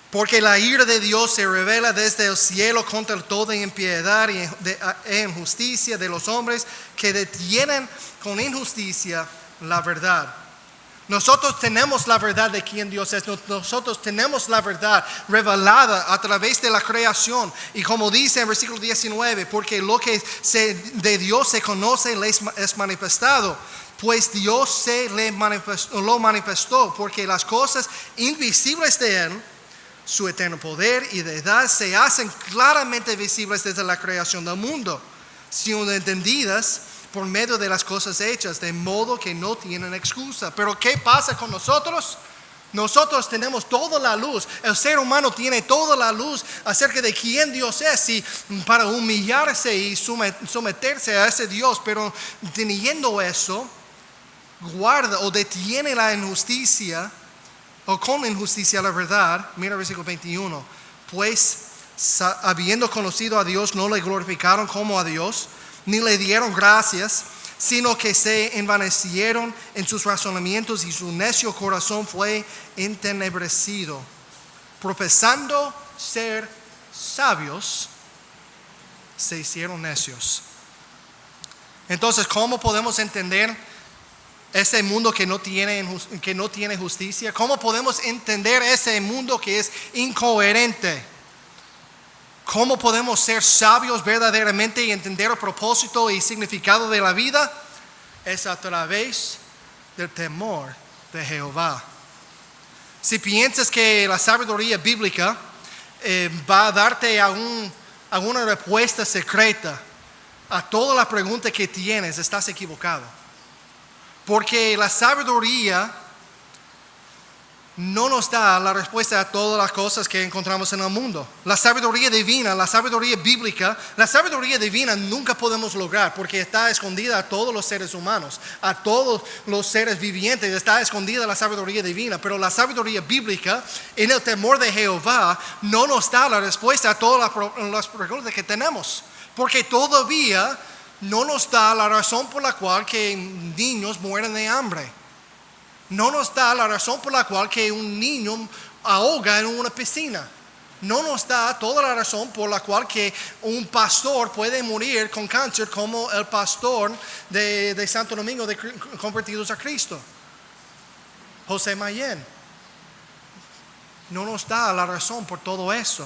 Porque la ira de Dios se revela desde el cielo contra toda impiedad e injusticia de los hombres que detienen con injusticia la verdad. Nosotros tenemos la verdad de quién Dios es. Nosotros tenemos la verdad revelada a través de la creación. Y como dice en versículo 19, porque lo que de Dios se conoce es manifestado. Pues Dios lo manifestó, porque las cosas invisibles de Él, su eterno poder y deidad, se hacen claramente visibles desde la creación del mundo, siendo entendidas por medio de las cosas hechas, de modo que no tienen excusa. Pero ¿qué pasa con nosotros? Nosotros tenemos toda la luz. El ser humano tiene toda la luz acerca de quién Dios es y para humillarse y someterse a ese Dios. Pero teniendo eso, guarda o detiene la injusticia, o con injusticia la verdad. Mira el versículo 21. Pues habiendo conocido a Dios, no le glorificaron como a Dios, ni le dieron gracias, sino que se envanecieron en sus razonamientos y su necio corazón fue entenebrecido. Profesando ser sabios, se hicieron necios. Entonces, ¿cómo podemos entender ese mundo que no tiene justicia? ¿Cómo podemos entender ese mundo que es incoherente? ¿Cómo podemos ser sabios verdaderamente y entender el propósito y significado de la vida? Es a través del temor de Jehová. Si piensas que la sabiduría bíblica va a darte alguna respuesta secreta a todas las preguntas que tienes, estás equivocado. Porque la sabiduría no nos da la respuesta a todas las cosas que encontramos en el mundo. La sabiduría divina, la sabiduría bíblica, la sabiduría divina nunca podemos lograr porque está escondida a todos los seres humanos, a todos los seres vivientes, está escondida la sabiduría divina. Pero la sabiduría bíblica, en el temor de Jehová, no nos da la respuesta a todas las preguntas que tenemos. Porque todavía no nos da la razón por la cual que niños mueren de hambre. No nos da la razón por la cual que un niño ahoga en una piscina. No nos da toda la razón por la cual que un pastor puede morir con cáncer como el pastor de Santo Domingo de Convertidos a Cristo, José Mayén. No nos da la razón por todo eso.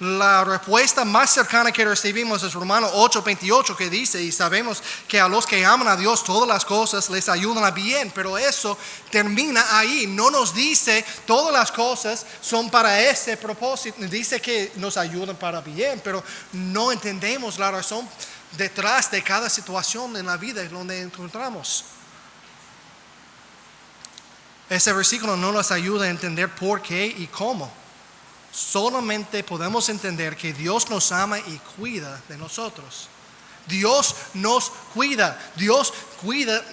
La respuesta más cercana que recibimos es Romanos 8:28, que dice: y sabemos que a los que aman a Dios todas las cosas les ayudan a bien. Pero eso termina ahí. No nos dice todas las cosas son para ese propósito. Dice que nos ayudan para bien, pero no entendemos la razón detrás de cada situación en la vida donde encontramos. Ese versículo no nos ayuda a entender por qué y cómo. Solamente podemos entender que Dios nos ama y cuida de nosotros. Dios nos cuida. Dios cuida,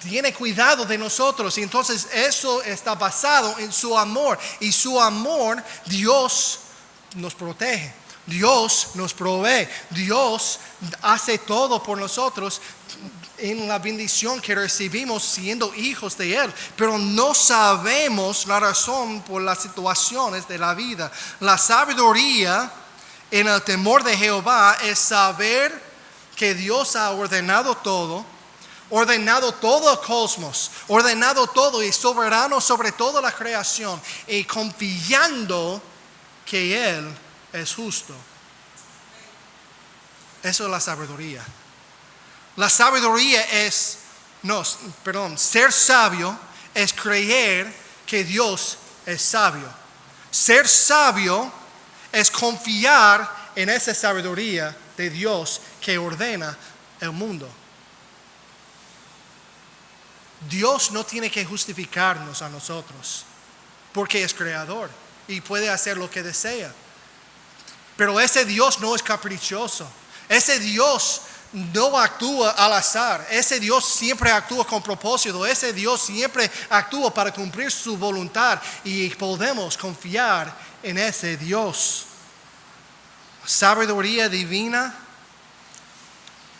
tiene cuidado de nosotros. Y entonces eso está basado en su amor. Y su amor, Dios nos protege. Dios nos provee. Dios hace todo por nosotros en la bendición que recibimos siendo hijos de Él, pero no sabemos la razón por las situaciones de la vida. La sabiduría en el temor de Jehová es saber que Dios ha ordenado todo el cosmos, ordenado todo y soberano sobre toda la creación, y confiando que Él es justo. Eso es la sabiduría. La sabiduría ser sabio es creer que Dios es sabio. Ser sabio es confiar en esa sabiduría de Dios que ordena el mundo. Dios no tiene que justificarnos a nosotros porque es creador y puede hacer lo que desea. Pero ese Dios no es caprichoso. Ese Dios no actúa al azar. Ese Dios siempre actúa con propósito. Ese Dios siempre actúa para cumplir su voluntad, y podemos confiar en ese Dios. Sabiduría divina,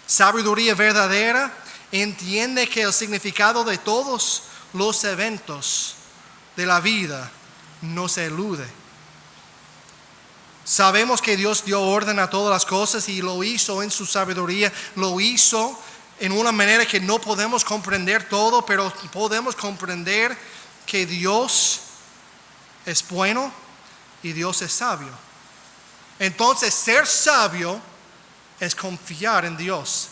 sabiduría verdadera, entiende que el significado de todos los eventos de la vida no se elude. Sabemos que Dios dio orden a todas las cosas y lo hizo en su sabiduría. Lo hizo en una manera que no podemos comprender todo, pero podemos comprender que Dios es bueno y Dios es sabio. Entonces, ser sabio es confiar en Dios.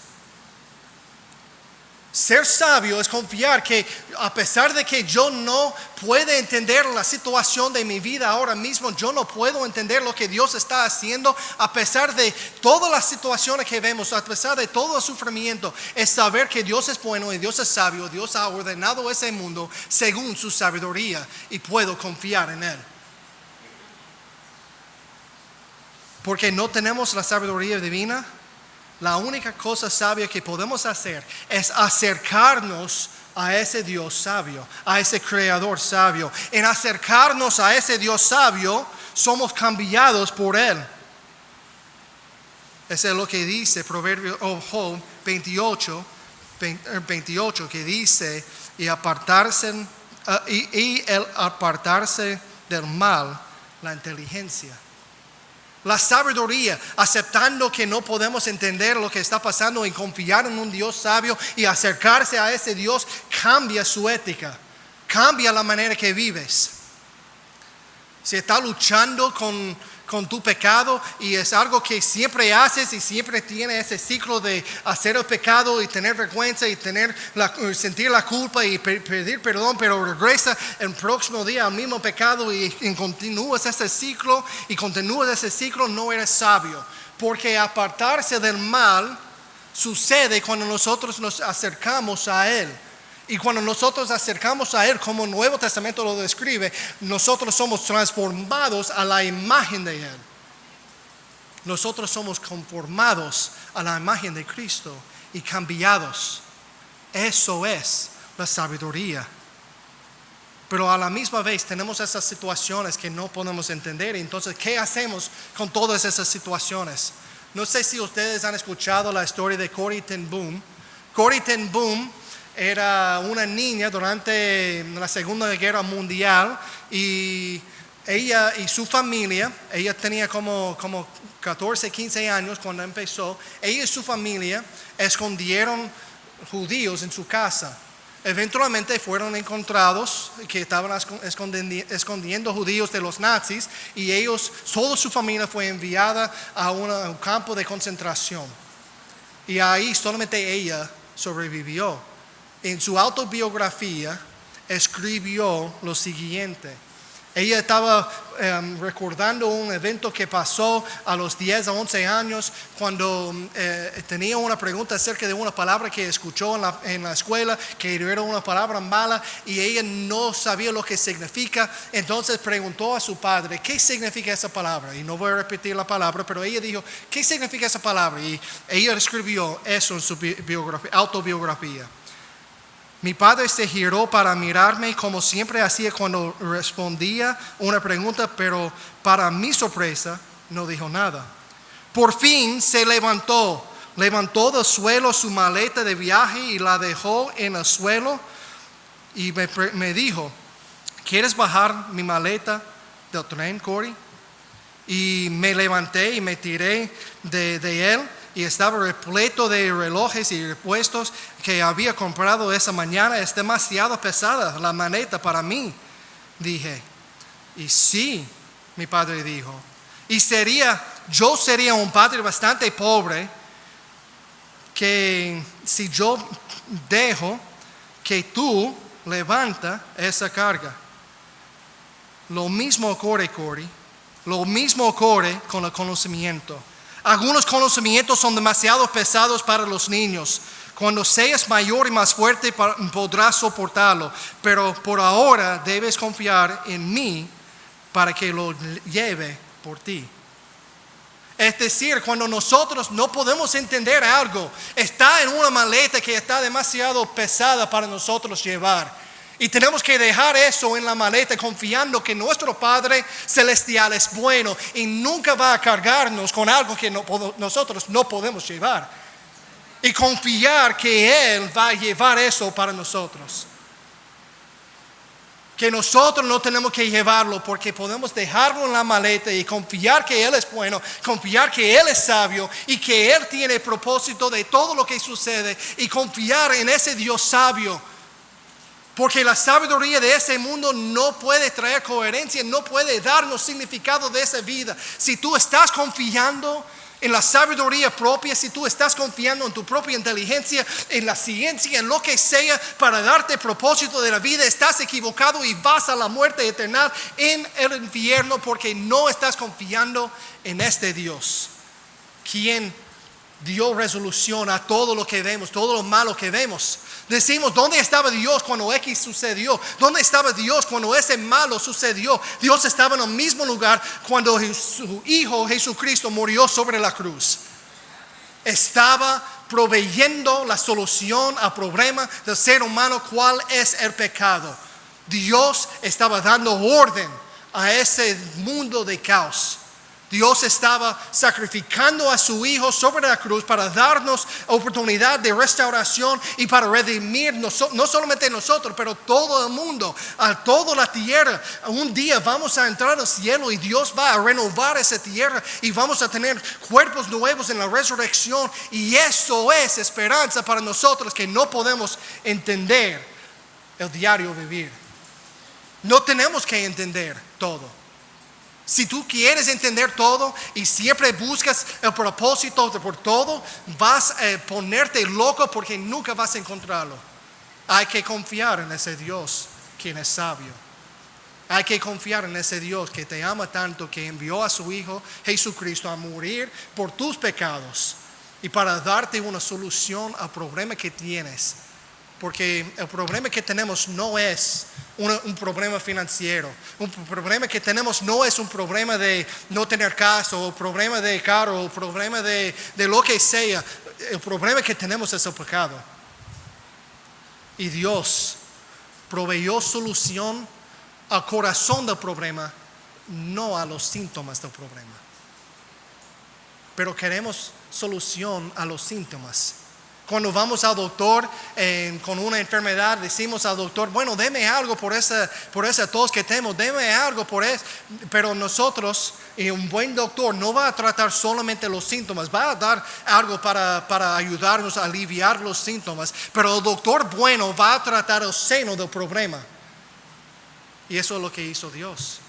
Ser sabio es confiar que a pesar de que yo no puedo entender la situación de mi vida ahora mismo, yo no puedo entender lo que Dios está haciendo, a pesar de todas las situaciones que vemos, a pesar de todo el sufrimiento, es saber que Dios es bueno y Dios es sabio. Dios ha ordenado ese mundo según su sabiduría y puedo confiar en Él. Porque no tenemos la sabiduría divina. La única cosa sabia que podemos hacer es acercarnos a ese Dios sabio, a ese creador sabio. En acercarnos a ese Dios sabio, somos cambiados por Él. Eso es lo que dice Proverbios 28, que dice: y el apartarse del mal, la inteligencia. La sabiduría, aceptando que no podemos entender lo que está pasando y confiar en un Dios sabio y acercarse a ese Dios, cambia su ética, cambia la manera que vives. Si está luchando con con tu pecado y es algo que siempre haces y siempre tienes ese ciclo de hacer el pecado y tener vergüenza y sentir la culpa y pedir perdón, pero regresa el próximo día al mismo pecado y continúas ese ciclo no eres sabio, porque apartarse del mal sucede cuando nosotros nos acercamos a Él. Y cuando nosotros acercamos a Él, como el Nuevo Testamento lo describe, nosotros somos transformados a la imagen de Él. Nosotros somos conformados a la imagen de Cristo y cambiados. Eso es la sabiduría. Pero a la misma vez tenemos esas situaciones que no podemos entender. Entonces, ¿qué hacemos con todas esas situaciones? No sé si ustedes han escuchado la historia de Corrie ten Boom. Corrie ten Boom era una niña durante la Segunda Guerra Mundial y ella y su familia, ella tenía como 14, 15 años cuando empezó, ella y su familia escondieron judíos en su casa. Eventualmente fueron encontrados que estaban escondiendo judíos de los nazis y toda su familia fue enviada a un campo de concentración. Y ahí solamente ella sobrevivió. En su autobiografía escribió lo siguiente. Ella estaba recordando un evento que pasó a los 10 a 11 años cuando tenía una pregunta acerca de una palabra que escuchó en la escuela, que era una palabra mala y ella no sabía lo que significa. Entonces preguntó a su padre, ¿qué significa esa palabra? Y no voy a repetir la palabra, pero ella dijo, ¿qué significa esa palabra? Y ella escribió eso en su autobiografía. Mi padre se giró para mirarme como siempre hacía cuando respondía una pregunta, pero para mi sorpresa no dijo nada. Por fin se levantó del suelo su maleta de viaje y la dejó en el suelo y me dijo, ¿quieres bajar mi maleta del tren, Corrie? Y me levanté y me tiré de él. Y estaba repleto de relojes y repuestos que había comprado esa mañana. Es demasiado pesada la maleta para mí, dije. Y sí, mi padre dijo. Y yo sería un padre bastante pobre que si yo dejo que tú levanta esa carga. Lo mismo ocurre, Corrie. Lo mismo ocurre con el conocimiento. Algunos conocimientos son demasiado pesados para los niños. Cuando seas mayor y más fuerte podrás soportarlo. Pero por ahora debes confiar en mí para que lo lleve por ti. Es decir, cuando nosotros no podemos entender algo, está en una maleta que está demasiado pesada para nosotros llevar. Y tenemos que dejar eso en la maleta confiando que nuestro Padre Celestial es bueno y nunca va a cargarnos con algo que nosotros no podemos llevar. Y confiar que Él va a llevar eso para nosotros. Que nosotros no tenemos que llevarlo porque podemos dejarlo en la maleta y confiar que Él es bueno, confiar que Él es sabio y que Él tiene propósito de todo lo que sucede y confiar en ese Dios sabio. Porque la sabiduría de ese mundo no puede traer coherencia, no puede darnos significado de esa vida. Si tú estás confiando en la sabiduría propia, si tú estás confiando en tu propia inteligencia, en la ciencia, en lo que sea para darte propósito de la vida, estás equivocado y vas a la muerte eterna en el infierno porque no estás confiando en este Dios, quien dio resolución a todo lo que vemos, todo lo malo que vemos. Decimos, ¿dónde estaba Dios cuando X sucedió? ¿Dónde estaba Dios cuando ese malo sucedió? Dios estaba en el mismo lugar cuando su Hijo Jesucristo murió sobre la cruz. Estaba proveyendo la solución al problema del ser humano, ¿cuál es el pecado? Dios estaba dando orden a ese mundo de caos. Dios estaba sacrificando a su Hijo sobre la cruz para darnos oportunidad de restauración y para redimir no solamente nosotros, pero todo el mundo, a toda la tierra. Un día vamos a entrar al cielo y Dios va a renovar esa tierra y vamos a tener cuerpos nuevos en la resurrección. Y eso es esperanza para nosotros que no podemos entender el diario vivir. No tenemos que entender todo. Si tú quieres entender todo y siempre buscas el propósito por todo, vas a ponerte loco porque nunca vas a encontrarlo. Hay que confiar en ese Dios quien es sabio. Hay que confiar en ese Dios que te ama tanto, que envió a su Hijo Jesucristo a morir por tus pecados y para darte una solución al problema que tienes. Porque el problema que tenemos no es un problema financiero. Un problema que tenemos no es un problema de no tener casa, o problema de carro, o problema de lo que sea. El problema que tenemos es el pecado. Y Dios proveyó solución al corazón del problema, no a los síntomas del problema. Pero queremos solución a los síntomas. Cuando vamos al doctor con una enfermedad, decimos al doctor, bueno, deme algo por esa tos que tengo, deme algo por eso. Pero nosotros, y un buen doctor, no va a tratar solamente los síntomas, va a dar algo para ayudarnos a aliviar los síntomas. Pero el doctor bueno va a tratar el seno del problema. Y eso es lo que hizo Dios.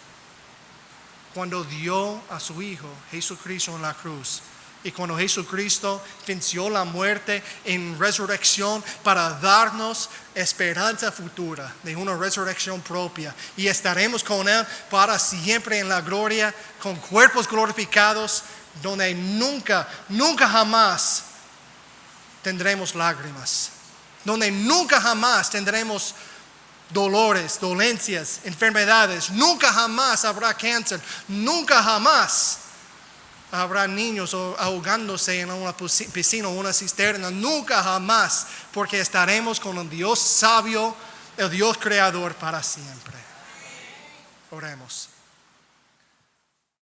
Cuando dio a su Hijo Jesucristo en la cruz. Y cuando Jesucristo venció la muerte en resurrección para darnos esperanza futura de una resurrección propia. Y estaremos con Él para siempre en la gloria, con cuerpos glorificados, donde nunca jamás tendremos lágrimas. Donde nunca jamás tendremos dolores, dolencias, enfermedades. Nunca jamás habrá cáncer. Nunca jamás habrá niños ahogándose en una piscina o una cisterna. Nunca jamás, porque estaremos con el Dios sabio, el Dios creador para siempre. Oremos.